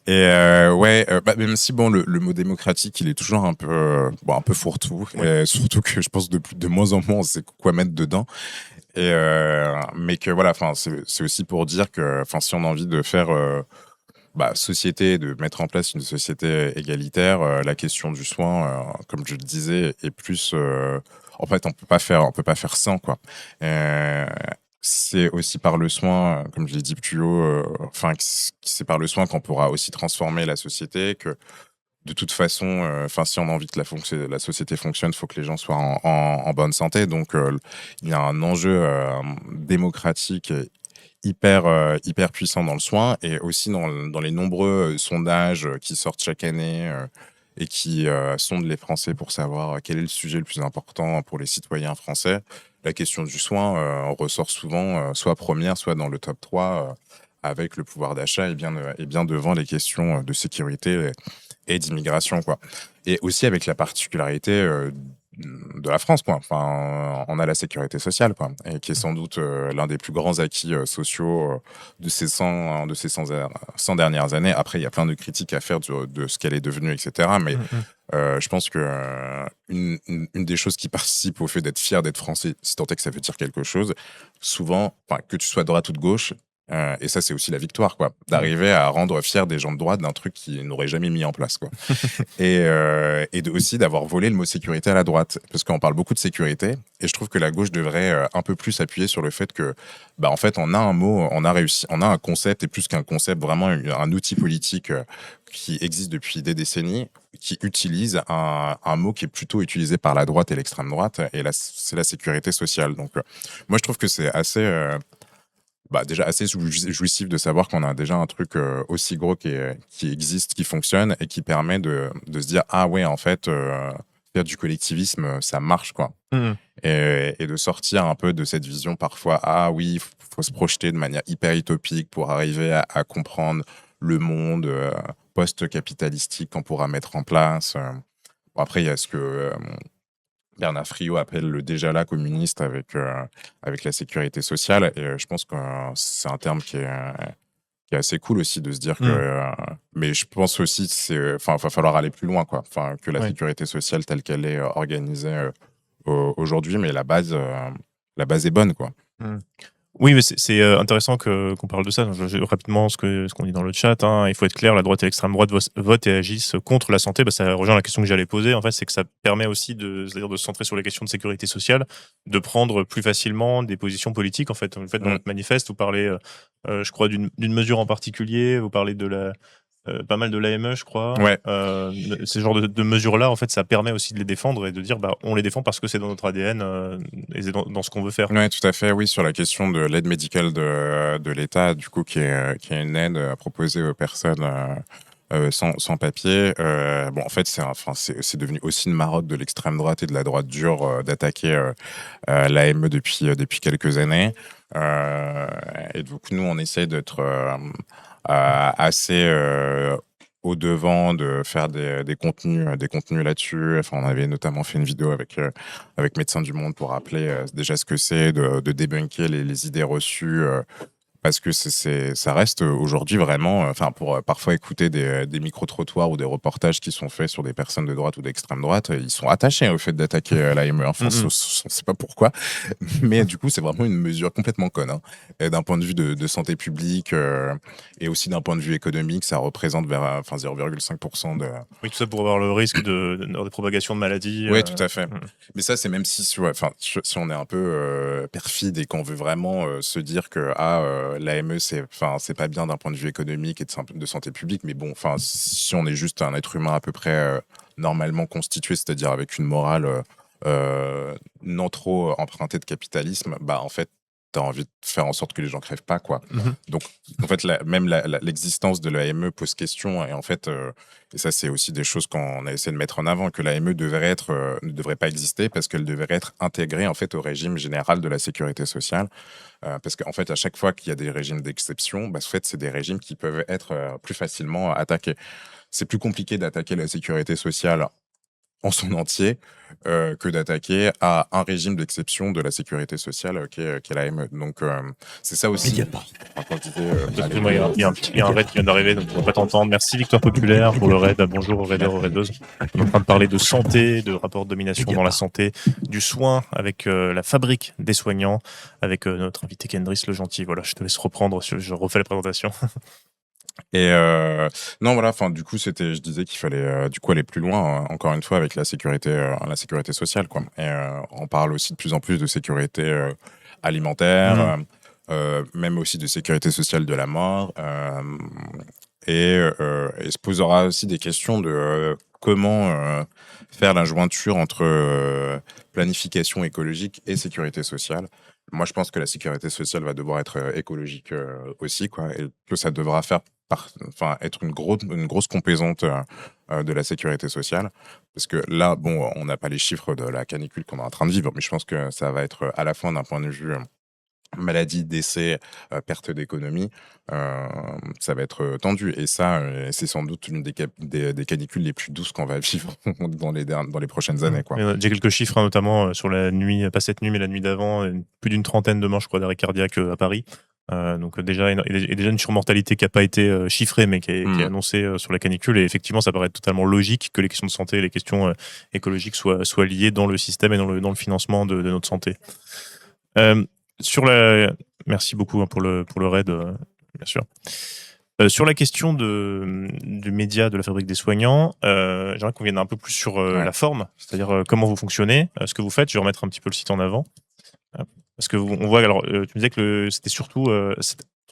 Et même si bon, le mot démocratique, il est toujours un peu, bon, un peu fourre-tout, Ouais. et surtout que je pense de moins en moins, on sait quoi mettre dedans. Et mais que voilà, enfin, c'est aussi pour dire que, enfin, si on a envie de faire société, de mettre en place une société égalitaire, la question du soin, comme je le disais, est plus. En fait, on peut pas faire sans, quoi. Euh, c'est aussi par le soin, comme je l'ai dit plus haut, enfin, c'est par le soin qu'on pourra aussi transformer la société, que de toute façon, enfin, si on a envie que la société fonctionne, il faut que les gens soient en bonne santé. Donc, il y a un enjeu démocratique hyper puissant dans le soin et aussi dans les nombreux sondages qui sortent chaque année et qui sondent les Français pour savoir quel est le sujet le plus important pour les citoyens français. La question du soin ressort souvent soit première, soit dans le top 3 avec le pouvoir d'achat et bien devant les questions de sécurité et d'immigration, quoi. Et aussi avec la particularité de la France, quoi. Enfin, on a la sécurité sociale, quoi, et qui est sans doute l'un des plus grands acquis sociaux de ces 100 dernières années. Après, il y a plein de critiques à faire de ce qu'elle est devenue, etc. Mais Mm, je pense que une des choses qui participe au fait d'être fier d'être français, si tant est que ça veut dire quelque chose, souvent, enfin, que tu sois de droite ou de gauche, et ça, c'est aussi la victoire, quoi, mm. d'arriver à rendre fiers des gens de droite d'un truc qu'ils n'auraient jamais mis en place, quoi. Et aussi d'avoir volé le mot sécurité à la droite. Parce qu'on parle beaucoup de sécurité, et je trouve que la gauche devrait un peu plus appuyer sur le fait que, en fait, on a un mot, on a réussi, on a un concept, et plus qu'un concept, vraiment un outil politique qui existe depuis des décennies, qui utilise un mot qui est plutôt utilisé par la droite et l'extrême droite, et là, c'est la sécurité sociale. Donc, moi, je trouve que c'est assez, déjà assez jouissif de savoir qu'on a déjà un truc aussi gros qui existe, qui fonctionne, et qui permet de se dire, ah ouais, en fait, faire du collectivisme, ça marche, quoi. Mmh. Et de sortir un peu de cette vision parfois, ah oui, faut se projeter de manière hyper utopique pour arriver à comprendre le monde post-capitalistique qu'on pourra mettre en place. Bon, après, il y a ce que Bernard Friot appelle le déjà là communiste avec la sécurité sociale. Et je pense que c'est un terme qui est assez cool aussi de se dire que. Mais je pense aussi il va falloir aller plus loin, quoi. Enfin, que la sécurité sociale telle qu'elle est organisée aujourd'hui, mais la base est bonne, quoi. Oui, mais c'est intéressant qu'on parle de ça. Rapidement, ce qu'on dit dans le chat, hein, il faut être clair, la droite et l'extrême droite votent et agissent contre la santé. Ça rejoint la question que j'allais poser. En fait, c'est que ça permet aussi c'est-à-dire de se centrer sur les questions de sécurité sociale, de prendre plus facilement des positions politiques. En fait, dans notre manifeste, vous parlez, je crois, d'une mesure en particulier. Vous parlez de pas mal de l'AME, je crois. Ouais. Ces genres de mesures-là, en fait, ça permet aussi de les défendre et de dire, on les défend parce que c'est dans notre ADN et c'est dans ce qu'on veut faire. Oui, tout à fait. Oui, sur la question de l'aide médicale de l'État, du coup, qui est une aide proposée aux personnes sans papier. En fait, c'est devenu aussi une marotte de l'extrême droite et de la droite dure d'attaquer l'AME depuis quelques années. Et du coup, nous, on essaye d'être assez au devant, de faire des contenus là-dessus. Enfin, on avait notamment fait une vidéo avec Médecins du Monde pour rappeler déjà ce que c'est, de débunker les idées reçues. Parce que ça reste aujourd'hui vraiment, pour parfois écouter des micro-trottoirs ou des reportages qui sont faits sur des personnes de droite ou d'extrême droite, ils sont attachés au fait d'attaquer l'AME. Enfin, on ne sait pas pourquoi, mais du coup, c'est vraiment une mesure complètement conne. Hein. Et d'un point de vue de santé publique et aussi d'un point de vue économique, ça représente vers 0,5% de. Oui, tout ça pour avoir le risque de propagation de maladies. Oui, tout à fait. Mais ça, c'est même si on est un peu perfide et qu'on veut vraiment se dire que l'AME, c'est pas bien d'un point de vue économique et de santé publique, mais bon, si on est juste un être humain à peu près normalement constitué, c'est-à-dire avec une morale non trop empruntée de capitalisme, en fait, tu as envie de faire en sorte que les gens crèvent pas, quoi. Donc, en fait, même l'existence de l'AME pose question. Et en fait, et ça, c'est aussi des choses qu'on a essayé de mettre en avant, que l'AME ne devrait pas exister parce qu'elle devrait être intégrée, en fait, au régime général de la sécurité sociale. Parce qu'en fait, à chaque fois qu'il y a des régimes d'exception, en fait, c'est des régimes qui peuvent être plus facilement attaqués. C'est plus compliqué d'attaquer la sécurité sociale en son entier que d'attaquer à un régime d'exception de la sécurité sociale qui est l'AME. Donc, c'est ça aussi. Il y a un raid qui vient d'arriver, donc on ne va pas t'entendre. Merci Victoire Populaire pour le raid. Bonjour aux raiders, aux raideuses. On est en train de parler de santé, de rapport de domination dans la santé, du soin avec la fabrique des soignants, avec notre invité Kendris le Gentil. Voilà, je te laisse reprendre, je refais la présentation. Et non, voilà, du coup, je disais qu'il fallait du coup aller plus loin, encore une fois, avec la sécurité sociale, quoi. Et on parle aussi de plus en plus de sécurité alimentaire, même aussi de sécurité sociale de la mort. Et se posera aussi des questions de comment faire la jointure entre planification écologique et sécurité sociale. Moi, je pense que la sécurité sociale va devoir être écologique aussi, quoi, et que ça devra être une grosse composante de la sécurité sociale. Parce que là, on n'a pas les chiffres de la canicule qu'on est en train de vivre, mais je pense que ça va être à la fois d'un point de vue maladie, décès, perte d'économie, ça va être tendu. Et ça, c'est sans doute une des canicules les plus douces qu'on va vivre dans les prochaines années, quoi. J'ai quelques chiffres, notamment sur la nuit, pas cette nuit, mais la nuit d'avant, plus d'une trentaine de morts, je crois, d'arrêt cardiaque à Paris. Donc déjà une surmortalité qui n'a pas été chiffrée, mais qui est annoncée sur la canicule. Et effectivement, ça paraît totalement logique que les questions de santé et les questions écologiques soient liées dans le système et dans le financement de notre santé. Merci beaucoup pour le raid, bien sûr. Sur la question du média de la fabrique des soignants, j'aimerais qu'on vienne un peu plus sur la forme, c'est-à-dire comment vous fonctionnez, ce que vous faites. Je vais remettre un petit peu le site en avant. Parce que on voit, alors tu me disais que c'était surtout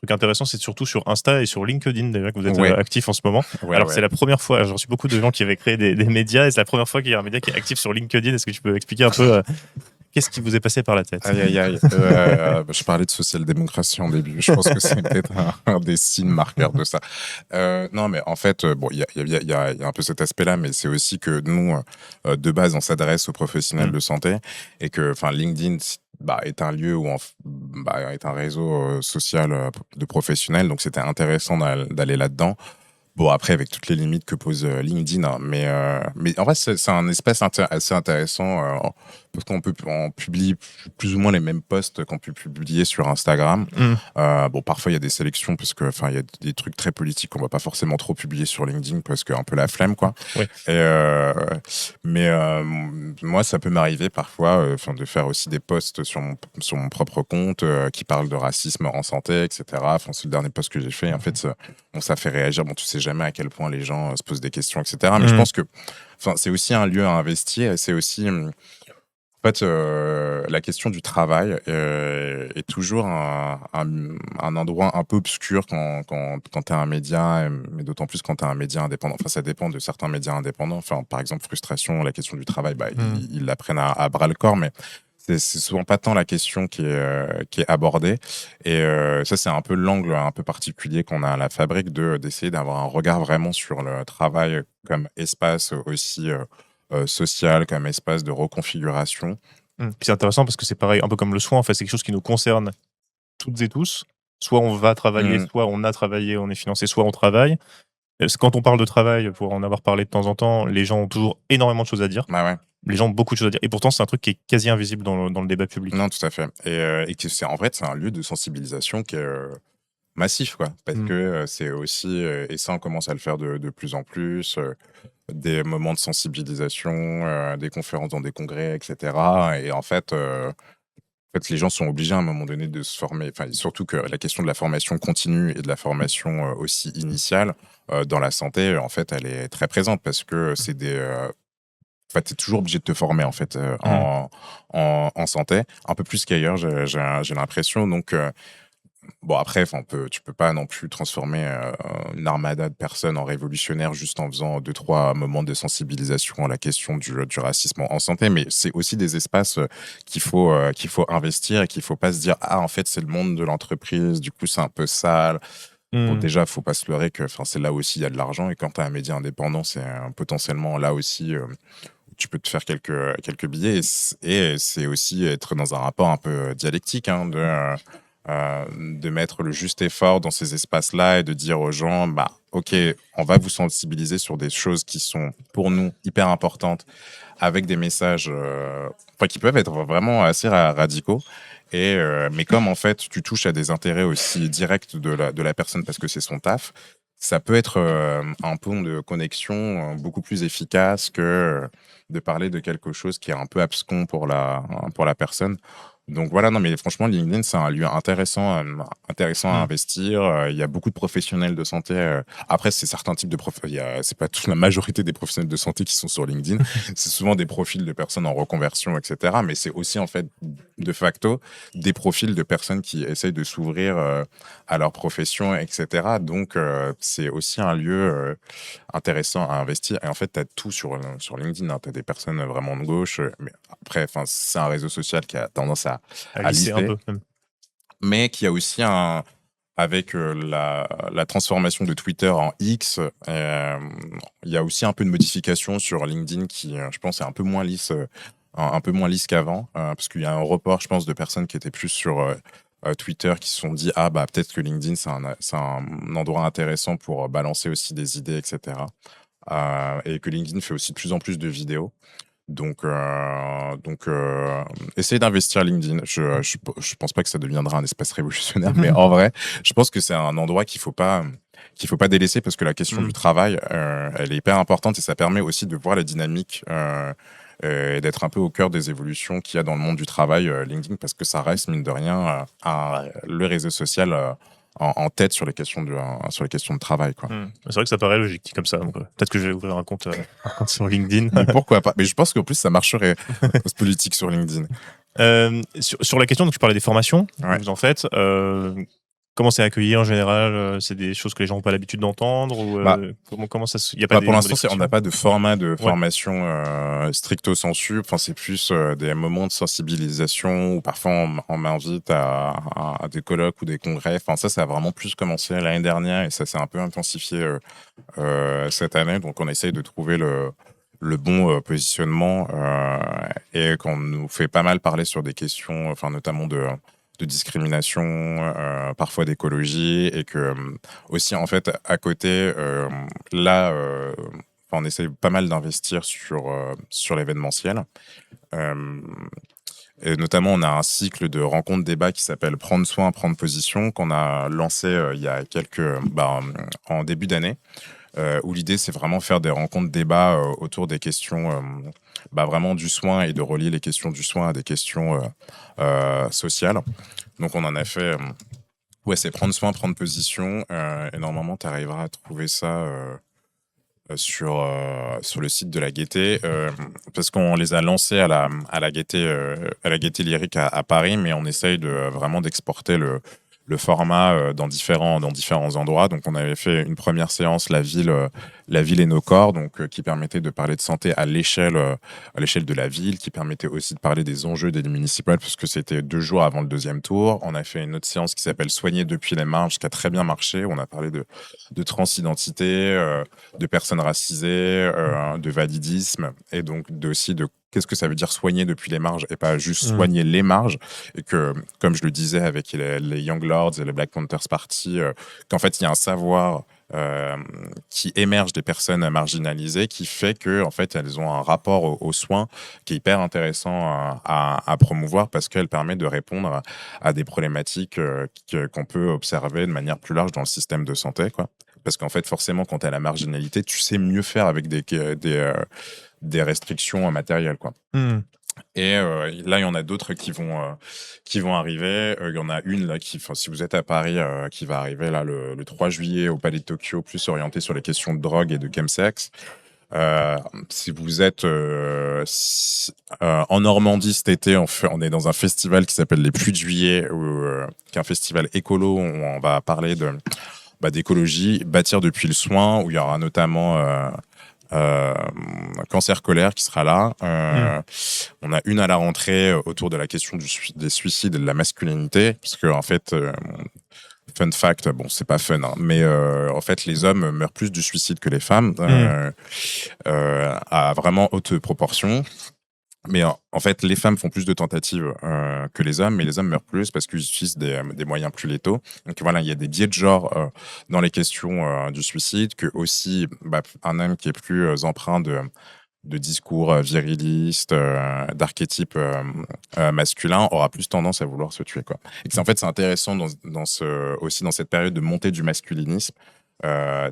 truc intéressant, c'est surtout sur Insta et sur LinkedIn déjà que vous êtes Ouais. actif en ce moment. Ouais, Alors ouais. c'est la première fois, j'ai reçu beaucoup de gens qui avaient créé des médias et c'est la première fois qu'il y a un média qui est actif sur LinkedIn. Est-ce que tu peux expliquer un peu qu'est-ce qui vous est passé par la tête? Aïe, aïe, aïe. Je parlais de social-démocratie en début. Je pense que c'est peut-être un des signes marqueurs de ça. Non, mais en fait, bon, il y a un peu cet aspect-là, mais c'est aussi que nous, de base, on s'adresse aux professionnels de santé et que, enfin, LinkedIn est un lieu où est un réseau social de professionnels. Donc, c'était intéressant d'aller là-dedans. Bon, après, avec toutes les limites que pose LinkedIn, hein, mais en vrai, c'est un espace assez intéressant parce on publie plus ou moins les mêmes posts qu'on peut publier sur Instagram. Bon, parfois, il y a des sélections parce que, enfin, il y a des trucs très politiques qu'on va pas forcément trop publier sur LinkedIn parce qu'il y a un peu la flemme, quoi. Oui. Mais moi, ça peut m'arriver parfois de faire aussi des posts sur mon propre compte qui parlent de racisme en santé, etc. Enfin, c'est le dernier post que j'ai fait. En fait, ça fait réagir. Bon, tu sais jamais à quel point les gens se posent des questions, etc. Mais je pense que c'est aussi un lieu à investir et c'est aussi en fait, la question du travail est toujours un endroit un peu obscur quand tu es un média, mais d'autant plus quand tu es un média indépendant. Enfin, ça dépend de certains médias indépendants. Enfin, par exemple, Frustration, la question du travail, ils la prennent à bras le corps, mais c'est souvent pas tant la question qui est abordée. Et ça, c'est un peu l'angle un peu particulier qu'on a à la fabrique d'essayer d'avoir un regard vraiment sur le travail comme espace aussi social, comme espace de reconfiguration. Puis c'est intéressant parce que c'est pareil, un peu comme le soin, en fait, c'est quelque chose qui nous concerne toutes et tous. Soit on va travailler, soit on a travaillé, on est financé, soit on travaille. Quand on parle de travail, pour en avoir parlé de temps en temps, les gens ont toujours énormément de choses à dire. Bah ouais. Les gens ont beaucoup de choses à dire. Et pourtant, c'est un truc qui est quasi invisible dans le débat public. Non, tout à fait. Et que c'est en fait, c'est un lieu de sensibilisation qui est massif, quoi. Parce que c'est aussi, et ça, on commence à le faire de plus en plus, des moments de sensibilisation, des conférences dans des congrès, etc. Et en fait, les gens sont obligés à un moment donné de se former. Enfin, surtout que la question de la formation continue et de la formation aussi initiale dans la santé, en fait, elle est très présente parce que c'est des. En fait, tu es toujours obligé de te former en fait en santé, un peu plus qu'ailleurs, j'ai l'impression. Donc, bon, après, tu peux pas non plus transformer une armada de personnes en révolutionnaires juste en faisant 2-3 moments de sensibilisation à la question du racisme en santé, mais c'est aussi des espaces qu'il faut investir et qu'il faut pas se dire ah en fait c'est le monde de l'entreprise, du coup c'est un peu sale. Bon, déjà, faut pas se leurrer que c'est là aussi il y a de l'argent et quand tu as un média indépendant, c'est potentiellement là aussi où tu peux te faire quelques billets et c'est aussi être dans un rapport un peu dialectique de mettre le juste effort dans ces espaces-là et de dire aux gens, ok, on va vous sensibiliser sur des choses qui sont pour nous hyper importantes, avec des messages qui peuvent être vraiment assez radicaux. Mais comme en fait, tu touches à des intérêts aussi directs de la personne parce que c'est son taf, ça peut être un pont de connexion beaucoup plus efficace que de parler de quelque chose qui est un peu abscon pour la personne. Donc voilà, non, mais franchement, LinkedIn, c'est un lieu intéressant à investir. Il y a beaucoup de professionnels de santé. Après, c'est certains types de professionnels. C'est pas toute la majorité des professionnels de santé qui sont sur LinkedIn. C'est souvent des profils de personnes en reconversion, etc. Mais c'est aussi, en fait, de facto, des profils de personnes qui essayent de s'ouvrir à leur profession, etc. Donc, c'est aussi un lieu intéressant à investir. Et en fait, tu as tout sur LinkedIn. Hein. Tu as des personnes vraiment de gauche. Mais après, c'est un réseau social qui a tendance à lisser un peu. Mais qui a aussi avec la transformation de Twitter en X, il y a aussi un peu de modification sur LinkedIn qui, je pense, est un peu moins lisse, qu'avant, parce qu'il y a un report, je pense, de personnes qui étaient plus sur Twitter qui se sont dit peut-être que LinkedIn c'est un endroit intéressant pour balancer aussi des idées, etc. Et que LinkedIn fait aussi de plus en plus de vidéos. Donc, essayez d'investir LinkedIn. Je pense pas que ça deviendra un espace révolutionnaire, mais en vrai, je pense que c'est un endroit qu'il faut pas délaisser parce que la question du travail, elle est hyper importante et ça permet aussi de voir la dynamique et d'être un peu au cœur des évolutions qu'il y a dans le monde du travail, LinkedIn, parce que ça reste, mine de rien, le réseau social en tête sur les questions de travail, quoi. C'est vrai que ça paraît logique dit comme ça. Donc, peut-être que je vais ouvrir un compte sur LinkedIn. Mais pourquoi pas? Mais je pense qu'en plus ça marcherait politique sur LinkedIn. Sur la question, donc tu parlais des formations que vous en faites. Comment c'est accueilli en général? C'est des choses que les gens n'ont pas l'habitude d'entendre ou Bah, comment ça se... Il y a pas pour des l'instant, on n'a modifications? pas de format de Ouais. formation stricto sensu. Enfin, c'est plus des moments de sensibilisation où parfois on m'invite à des colloques ou des congrès. Enfin, ça a vraiment plus commencé l'année dernière et ça s'est un peu intensifié cette année. Donc, on essaye de trouver le bon positionnement et qu'on nous fait pas mal parler sur des questions, enfin, notamment de discrimination, parfois d'écologie, et que aussi, en fait, à côté, là, on essaye pas mal d'investir sur l'événementiel. Euh, et notamment, on a un cycle de rencontres-débats qui s'appelle Prendre soin, prendre position, qu'on a lancé il y a en début d'année, où l'idée, c'est vraiment faire des rencontres-débats autour des questions vraiment du soin et de relier les questions du soin à des questions sociales. Donc, on en a fait. Ouais, c'est prendre soin, prendre position. Et normalement, tu arriveras à trouver ça sur le site de la Gaîté, parce qu'on les a lancés à la Gaîté Lyrique à Paris, mais on essaye vraiment d'exporter le format dans différents endroits. Donc, on avait fait une première séance, la ville et nos corps, donc qui permettait de parler de santé à l'échelle de la ville, qui permettait aussi de parler des enjeux des municipales, puisque c'était 2 jours avant le deuxième tour. On a fait une autre séance qui s'appelle Soigner depuis les marges, qui a très bien marché. On a parlé de transidentité, de personnes racisées, de validisme, et donc aussi de qu'est-ce que ça veut dire soigner depuis les marges et pas juste soigner les marges. Et que, comme je le disais avec les Young Lords et le Black Panthers Party, qu'en fait, il y a un savoir qui émerge des personnes marginalisées qui fait que en fait elles ont un rapport aux soins qui est hyper intéressant à promouvoir, parce qu'elle permet de répondre à des problématiques qu'on peut observer de manière plus large dans le système de santé, quoi. Parce qu'en fait, forcément, quand tu as la marginalité, tu sais mieux faire avec des restrictions matérielles, quoi. Et là, il y en a d'autres qui vont arriver. Il y en a une là si vous êtes à Paris, qui va arriver là le 3 juillet au Palais de Tokyo, plus orientée sur les questions de drogue et de chemsex. Si vous êtes en Normandie cet été, on est dans un festival qui s'appelle les Pluies de Juillet, qui est un festival écolo où on va parler d'écologie, bâtir depuis le soin, où il y aura notamment Cancer Colère qui sera là. On a une à la rentrée autour de la question des suicides et de la masculinité, parce que en fait, fun fact, bon, c'est pas fun, hein, mais en fait, les hommes meurent plus du suicide que les femmes, à vraiment haute proportion. Mais en fait, les femmes font plus de tentatives que les hommes, mais les hommes meurent plus parce qu'ils utilisent des moyens plus létaux. Donc voilà, il y a des biais de genre dans les questions du suicide, que aussi un homme qui est plus empreint de discours virilistes, d'archétypes masculins, aura plus tendance à vouloir se tuer, quoi. Et que en fait, c'est intéressant aussi dans cette période de montée du masculinisme,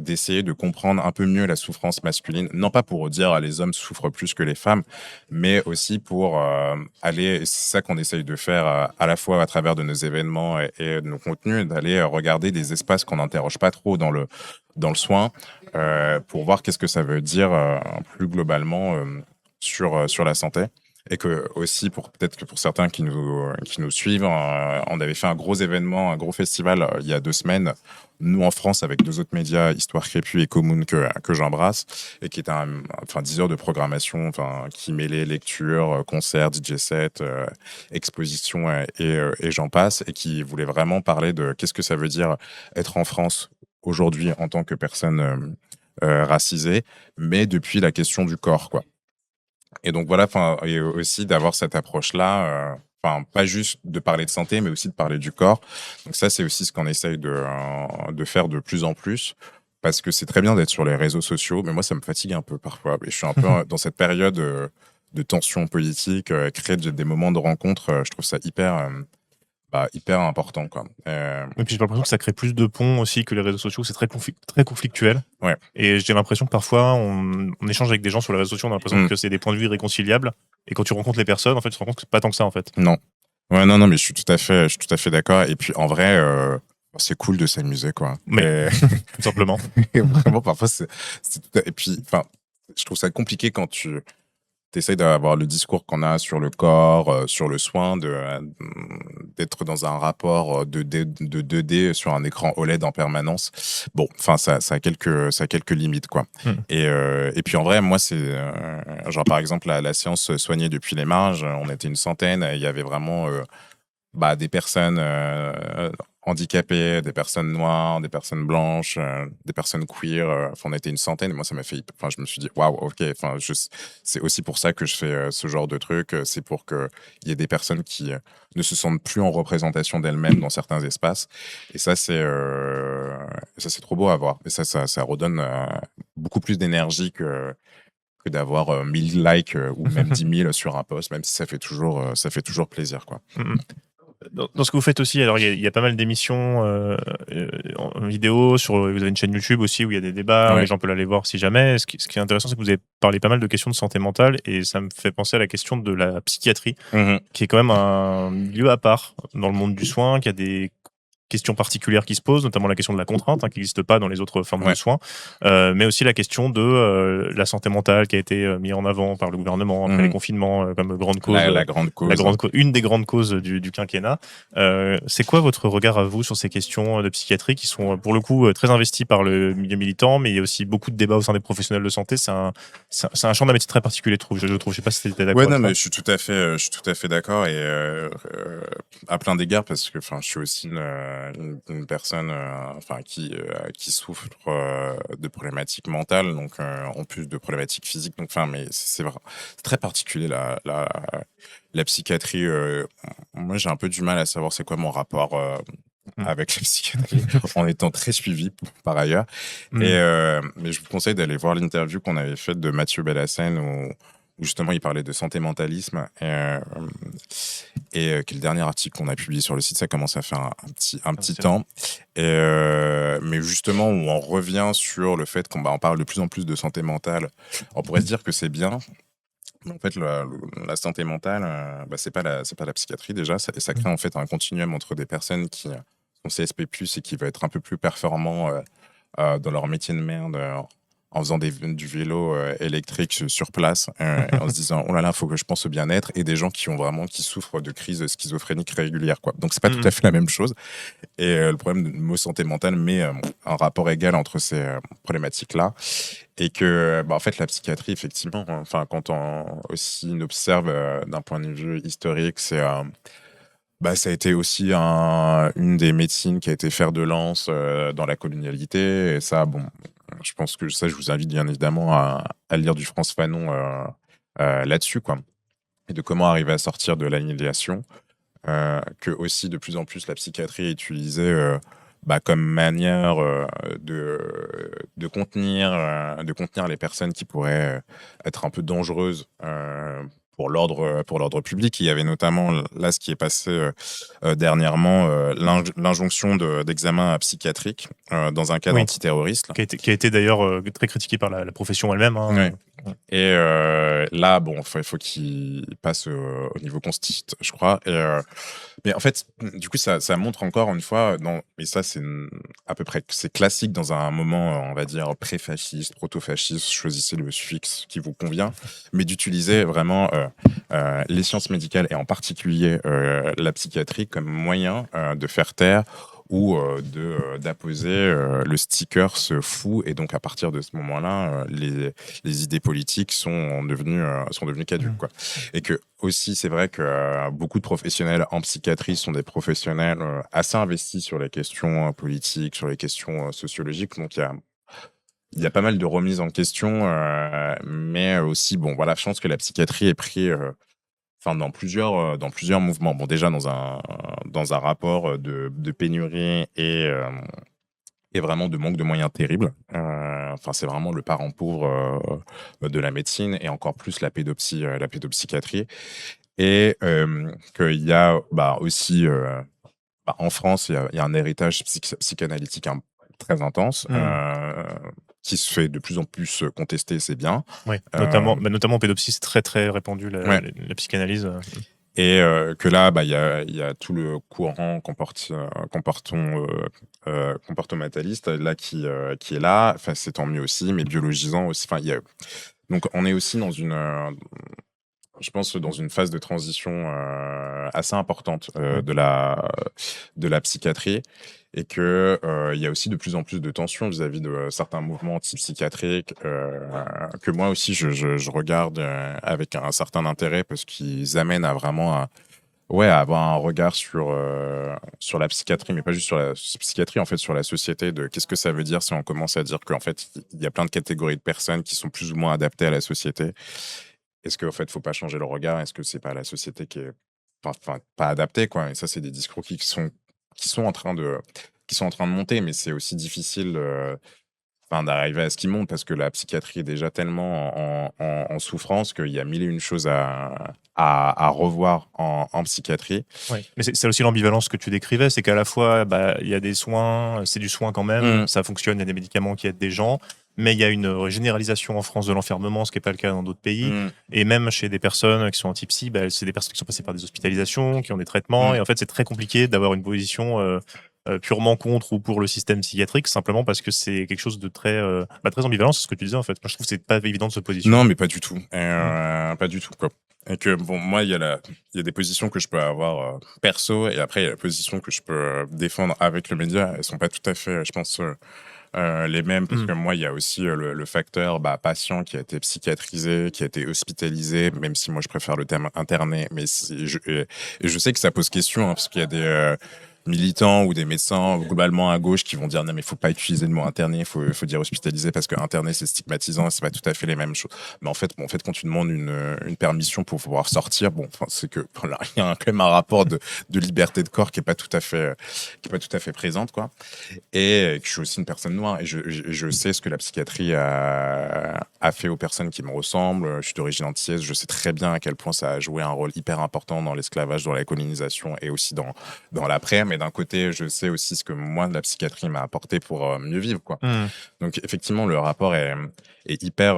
d'essayer de comprendre un peu mieux la souffrance masculine, non pas pour dire les hommes souffrent plus que les femmes, mais aussi pour aller, et c'est ça qu'on essaye de faire à la fois à travers de nos événements et de nos contenus, d'aller regarder des espaces qu'on n'interroge pas trop dans le soin, pour voir qu'est-ce que ça veut dire plus globalement sur la santé. Et que aussi, peut-être que pour certains qui nous suivent, on avait fait un gros événement, un gros festival il y a 2 semaines, nous en France, avec 2 autres médias, Histoire Crépue et Commune, que j'embrasse, et qui était 10 heures de programmation, qui mêlait lecture, concerts, DJ set, exposition et j'en passe, et qui voulait vraiment parler de qu'est-ce que ça veut dire être en France aujourd'hui en tant que personne racisée, mais depuis la question du corps, quoi. Et donc voilà, et aussi d'avoir cette approche-là, pas juste de parler de santé, mais aussi de parler du corps. Donc ça, c'est aussi ce qu'on essaye de faire de plus en plus, parce que c'est très bien d'être sur les réseaux sociaux, mais moi, ça me fatigue un peu parfois. Et je suis un peu dans cette période de tension politique, créer des moments de rencontre, je trouve ça hyper important, quoi. Et puis j'ai l'impression que ça crée plus de ponts aussi que les réseaux sociaux, c'est très conflictuel. Ouais. Et j'ai l'impression que parfois on échange avec des gens sur les réseaux sociaux, on a l'impression que c'est des points de vue irréconciliables, et quand tu rencontres les personnes, en fait, tu te rends compte que c'est pas tant que ça, en fait. Non. Ouais, non, mais je suis tout à fait d'accord. Et puis en vrai, c'est cool de s'amuser, quoi. Mais tout simplement. Et vraiment, parfois, et puis, je trouve ça compliqué quand t'essayes d'avoir le discours qu'on a sur le corps, sur le soin, d'être dans un rapport de 2D sur un écran OLED en permanence. Bon, enfin, ça a quelques limites, quoi. Et puis en vrai, moi, c'est genre par exemple la séance soignée depuis les marges, on était une centaine, il y avait vraiment des personnes handicapées, des personnes noires, des personnes blanches, des personnes queer. Enfin, on était une centaine. Et moi, ça m'a fait. Enfin, je me suis dit, waouh, ok. Enfin, c'est aussi pour ça que je fais ce genre de truc. C'est pour qu'il y ait des personnes qui ne se sentent plus en représentation d'elles-mêmes dans certains espaces. Et ça, c'est trop beau à voir. Et ça redonne beaucoup plus d'énergie que d'avoir 1000 likes ou même 10 000 sur un post, même si ça fait toujours plaisir, quoi. Dans ce que vous faites aussi, alors il y a pas mal d'émissions en vidéo, vous avez une chaîne YouTube aussi où il y a des débats, Ouais. les gens peuvent aller voir si jamais. Ce qui est intéressant, c'est que vous avez parlé pas mal de questions de santé mentale et ça me fait penser à la question de la psychiatrie, qui est quand même un lieu à part dans le monde du soin, qui a des questions particulières qui se posent, notamment la question de la contrainte, qui n'existe pas dans les autres formes de Ouais. soins, mais aussi la question de la santé mentale qui a été mise en avant par le gouvernement après les confinements comme grande cause, La grande cause. une des grandes causes du quinquennat. C'est quoi votre regard à vous sur ces questions de psychiatrie qui sont pour le coup très investies par le milieu militant, mais il y a aussi beaucoup de débats au sein des professionnels de santé. C'est un champ de métier très particulier, je trouve. Je sais pas si tu étais d'accord Ouais, non, avec mais ça. je suis tout à fait d'accord et à plein d'égards parce que, enfin, je suis aussi une personne, enfin, qui souffre de problématiques mentales, donc en plus de problématiques physiques. Donc, enfin, mais c'est très particulier la psychiatrie. Moi, j'ai un peu du mal à savoir c'est quoi mon rapport. Avec la psychiatrie, en étant très suivi par ailleurs. Mais je vous conseille d'aller voir l'interview qu'on avait faite de Mathieu Bellassène où justement il parlait de santé mentalisme et qui est le dernier article qu'on a publié sur le site. Ça commence à faire un petit temps. Mais justement, où on revient sur le fait qu'on parle de plus en plus de santé mentale. On pourrait se dire que c'est bien. Mais en fait, la santé mentale, c'est pas la psychiatrie déjà. Et ça crée en fait un continuum entre des personnes qui sont CSP+, et qui veulent être un peu plus performants dans leur métier de merde en faisant du vélo électrique sur place, en se disant oh là là, il faut que je pense au bien-être, et des gens qui souffrent de crises schizophréniques régulières, quoi. Donc c'est pas tout à fait la même chose. Et le problème du mot santé mentale met un rapport égal entre ces problématiques-là. Et que, en fait, la psychiatrie, effectivement, enfin, quand on aussi observe d'un point de vue historique, ça a été aussi une des médecines qui a été fer de lance dans la colonialité. Et ça, bon, je pense que ça, je vous invite bien évidemment à lire du Frantz Fanon là-dessus, quoi. Et de comment arriver à sortir de l'annihilation. Que aussi, de plus en plus, la psychiatrie est utilisée comme manière de contenir les personnes qui pourraient être un peu dangereuses pour l'ordre public. Il y avait notamment là ce qui est passé dernièrement, l'injonction d'examen psychiatrique dans un cadre Oui. antiterroriste. Qui a été d'ailleurs très critiqué par la profession elle-même. Ouais. Et là, bon, il faut qu'il passe au niveau constitut, je crois. Mais en fait, du coup, ça montre encore une fois, et ça, à peu près, c'est classique dans un moment, on va dire, pré-fasciste, proto-fasciste, choisissez le suffixe qui vous convient, mais d'utiliser vraiment les sciences médicales et en particulier la psychiatrie comme moyen de faire taire ou d'apposer le sticker se fou, et donc à partir de ce moment-là, les idées politiques sont devenues caduques, quoi. Et que aussi, c'est vrai que beaucoup de professionnels en psychiatrie sont des professionnels assez investis sur les questions politiques, sur les questions sociologiques. Donc il y a pas mal de remises en question, mais aussi, bon, voilà, je pense que la psychiatrie est pris dans plusieurs mouvements. Bon, déjà dans un rapport de pénurie et vraiment de manque de moyens terribles. C'est vraiment le parent pauvre de la médecine, et encore plus la pédopsychiatrie. Et qu'il y a aussi, en France, il y a un héritage psychanalytique très intense. Qui se fait de plus en plus contester, c'est bien. Oui, notamment en pédopsie, c'est très très répandu Ouais. la psychanalyse. Et que là, il y a tout le courant comportementaliste là qui est là. Enfin, c'est tant mieux aussi, mais biologisant aussi. Enfin, il y a Donc, on est aussi dans je pense, dans une phase de transition assez importante de la psychiatrie et que il y a aussi de plus en plus de tensions vis-à-vis de certains mouvements antipsychiatriques que moi aussi je regarde avec un certain intérêt parce qu'ils amènent à vraiment à avoir un regard sur la psychiatrie, mais pas juste sur la psychiatrie, en fait, sur la société, de qu'est-ce que ça veut dire si on commence à dire qu'en fait, il y a plein de catégories de personnes qui sont plus ou moins adaptées à la société. Est-ce qu'en fait, faut pas changer le regard? Est-ce que c'est pas la société qui est pas adaptée, quoi? Et ça, c'est des discours qui sont en train de monter, mais c'est aussi difficile d'arriver à ce qu'ils montent parce que la psychiatrie est déjà tellement en souffrance qu'il y a mille et une choses à revoir en psychiatrie. Ouais. Mais c'est aussi l'ambivalence que tu décrivais, c'est qu'à la fois, bah, il y a des soins, c'est du soin quand même, ça fonctionne, il y a des médicaments qui aident des gens, mais il y a une généralisation en France de l'enfermement, ce qui n'est pas le cas dans d'autres pays. Et même chez des personnes qui sont anti-psy, bah, c'est des personnes qui sont passées par des hospitalisations, qui ont des traitements, et en fait, c'est très compliqué d'avoir une position purement contre ou pour le système psychiatrique, simplement parce que c'est quelque chose de très ambivalent, c'est ce que tu disais en fait. Moi, je trouve que c'est pas évident de se positionner. Non, mais pas du tout. Pas du tout, quoi. Et que, bon, moi, il y a des positions que je peux avoir perso, et après, il y a la position que je peux défendre avec le média. Elles sont pas tout à fait, je pense, les mêmes, parce que moi, il y a aussi le facteur patient qui a été psychiatrisé, qui a été hospitalisé, même si moi, je préfère le terme interné. Mais et je sais que ça pose question, hein, parce qu'il y a des militants ou des médecins globalement à gauche qui vont dire non mais faut pas utiliser le mot interné, faut dire hospitalisé parce que interné c'est stigmatisant, c'est pas tout à fait les mêmes choses. Mais en fait quand tu demandes une permission pour pouvoir sortir, c'est que voilà, il y a quand même un rapport de liberté de corps qui est pas tout à fait présente, quoi. Et que je suis aussi une personne noire et je sais ce que la psychiatrie a fait aux personnes qui me ressemblent. Je suis d'origine antillaise, je sais très bien à quel point ça a joué un rôle hyper important dans l'esclavage, dans la colonisation et aussi dans l'après. Mais d'un côté, je sais aussi ce que moi, la psychiatrie m'a apporté pour mieux vivre, quoi. Donc effectivement, le rapport est hyper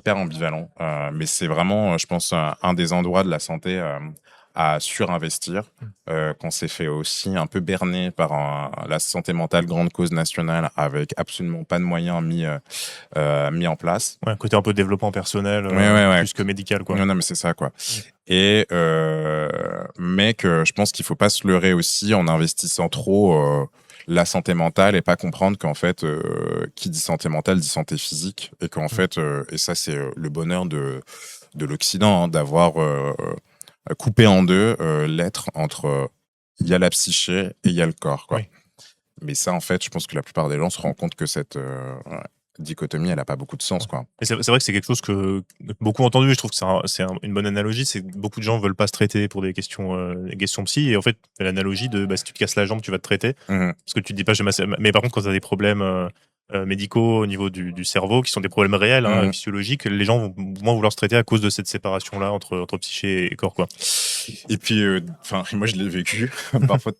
ambivalent. Mais c'est vraiment, je pense, un des endroits de la santé à surinvestir, qu'on s'est fait aussi un peu berner par la santé mentale, grande cause nationale, avec absolument pas de moyens mis en place. Ouais, un côté un peu développement personnel, plus que médical, quoi. Non, mais c'est ça, quoi. Et mais que je pense qu'il faut pas se leurrer aussi en investissant trop la santé mentale et pas comprendre qu'en fait, qui dit santé mentale dit santé physique, et qu'en fait, et ça c'est le bonheur de l'Occident, hein, d'avoir coupé en deux l'être entre il y a la psyché et il y a le corps, quoi. Oui. Mais ça, en fait, je pense que la plupart des gens se rendent compte que cette dichotomie, elle a pas beaucoup de sens, quoi. Et c'est vrai que c'est quelque chose que beaucoup ont entendu. Je trouve que c'est une bonne analogie. C'est que beaucoup de gens veulent pas se traiter pour des questions psy. Et en fait, l'analogie de si tu te casses la jambe, tu vas te traiter. Parce que tu te dis pas, mais par contre, quand tu as des problèmes médicaux au niveau du cerveau, qui sont des problèmes réels, physiologiques, les gens vont moins vouloir se traiter à cause de cette séparation-là entre psyché et corps, quoi. Et puis, moi, je l'ai vécu parfois,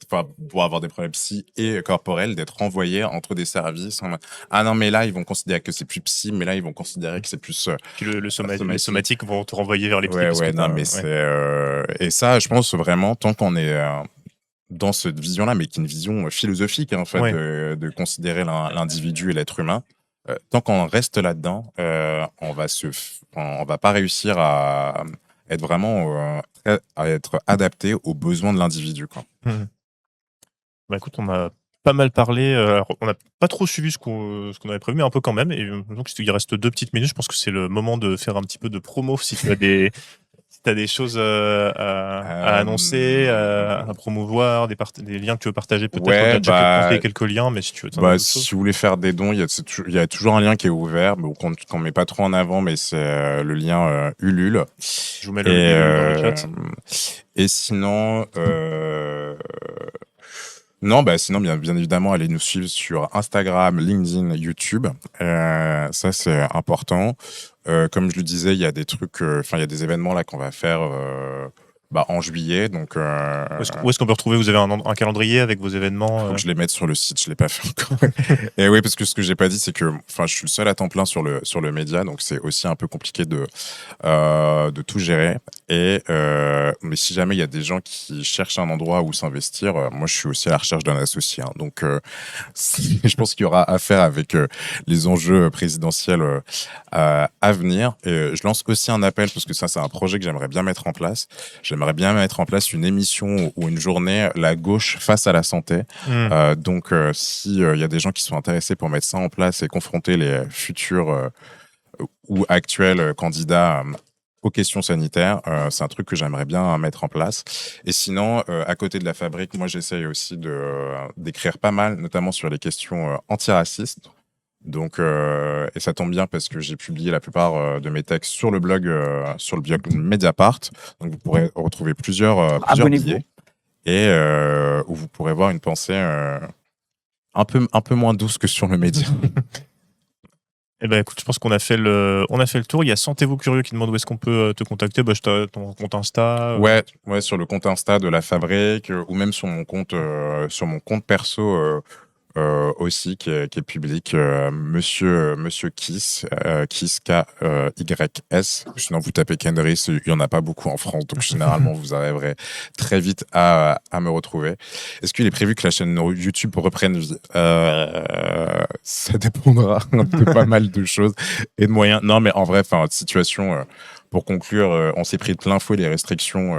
pour avoir des problèmes psy et corporels, d'être renvoyé entre des services. Ah non, mais là, ils vont considérer que c'est plus psy, mais là, ils vont considérer que c'est plus. Puis les somatiques vont te renvoyer vers les psy. Et ça, je pense vraiment, tant qu'on est dans cette vision-là, mais qui est une vision philosophique, en fait, de considérer l'individu et l'être humain, tant qu'on reste là-dedans, on va pas réussir à être vraiment à être adapté aux besoins de l'individu, quoi. Bah écoute, on a pas mal parlé. Alors, on n'a pas trop suivi ce qu'on avait prévu, mais un peu quand même. Et donc, il reste 2 petites minutes. Je pense que c'est le moment de faire un petit peu de promo si tu as des choses à annoncer, à promouvoir, des liens que tu veux partager. Peut-être on a déjà conseillé quelques liens, mais si tu veux. Si vous voulez faire des dons, il y a toujours un lien qui est ouvert, mais qu'on met pas trop en avant, mais c'est le lien Ulule. Je vous mets le lien dans le chat. Et sinon, non, sinon, bien évidemment, allez nous suivre sur Instagram, LinkedIn, YouTube. Ça, c'est important. Comme je le disais, il y a des trucs, il y a des événements là qu'on va faire En juillet. Donc, Où est-ce qu'on peut retrouver? Vous avez un calendrier avec vos événements? faut que je les mette sur le site, je l'ai pas fait encore. Et oui, parce que ce que j'ai pas dit, c'est que je suis le seul à temps plein sur le média, donc c'est aussi un peu compliqué de tout gérer. Mais si jamais il y a des gens qui cherchent un endroit où s'investir, moi je suis aussi à la recherche d'un associé. Hein. Donc je pense qu'il y aura affaire avec les enjeux présidentiels à venir. Et je lance aussi un appel, parce que ça c'est un projet que j'aimerais bien mettre en place. J'aimerais bien mettre en place une émission ou une journée, la gauche face à la santé. Donc, si il y a des gens qui sont intéressés pour mettre ça en place et confronter les futurs ou actuels candidats aux questions sanitaires, c'est un truc que j'aimerais bien mettre en place. Et sinon, à côté de la fabrique, moi, j'essaye aussi d'écrire pas mal, notamment sur les questions antiracistes. Donc, et ça tombe bien parce que j'ai publié la plupart de mes textes sur le blog Mediapart. Donc, vous pourrez retrouver plusieurs billets et où vous pourrez voir une pensée un peu moins douce que sur le média. Eh ben écoute, je pense qu'on a fait le tour. Il y a Sentez-vous curieux qui demande où est-ce qu'on peut te contacter. Je ton compte Insta. Ouais, sur le compte Insta de la Fabrique ou même sur mon compte perso aussi qui est public, Monsieur Kiss, Kiss K-Y-S. Sinon vous tapez Kendris, il y en a pas beaucoup en France, donc généralement vous arriverez très vite à me retrouver. Est-ce qu'il est prévu que la chaîne YouTube reprenne vie? Ça dépendra de pas mal de choses et de moyens. Non, mais en vrai, situation. Pour conclure, on s'est pris de plein fouet les restrictions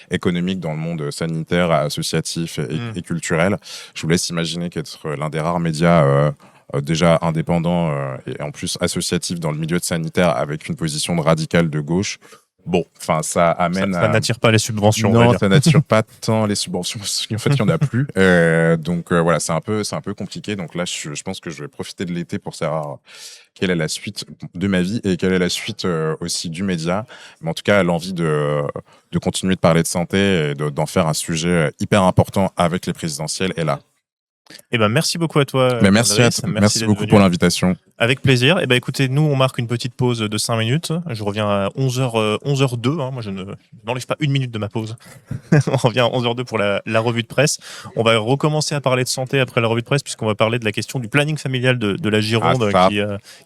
économiques dans le monde sanitaire, associatif et culturel. Je vous laisse imaginer qu'être l'un des rares médias déjà indépendants et en plus associatifs dans le milieu sanitaire avec une position de radical de gauche, ça amène ça n'attire pas les subventions. Non, ça n'attire pas tant les subventions parce qu'en fait, il n'y en a plus. Donc voilà, c'est un peu compliqué. Donc là, je pense que je vais profiter de l'été pour savoir quelle est la suite de ma vie et quelle est la suite aussi du média. Mais en tout cas, l'envie de continuer de parler de santé et d'en faire un sujet hyper important avec les présidentielles est là. Eh ben, merci beaucoup à toi. Merci beaucoup pour l'invitation. Avec plaisir. Eh ben, écoutez, nous, on marque une petite pause de 5 minutes. Je reviens à 11h02. Hein. Moi, je n'enlève pas une minute de ma pause. On revient à 11h02 pour la revue de presse. On va recommencer à parler de santé après la revue de presse, puisqu'on va parler de la question du planning familial de la Gironde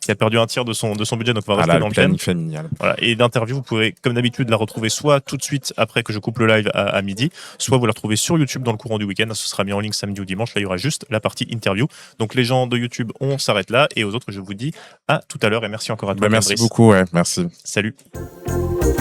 qui a perdu un tiers de son budget. Donc, on va rester dans le planning familial. Voilà. Et d'interview, vous pouvez, comme d'habitude, la retrouver soit tout de suite après que je coupe le live à midi, soit vous la retrouvez sur YouTube dans le courant du week-end. Ce sera mis en ligne samedi ou dimanche. Là, il y aura juste la partie interview. Donc, les gens de YouTube, on s'arrête là. Et aux autres, je vous dis à tout à l'heure et merci encore à toi. Merci beaucoup, merci. Salut.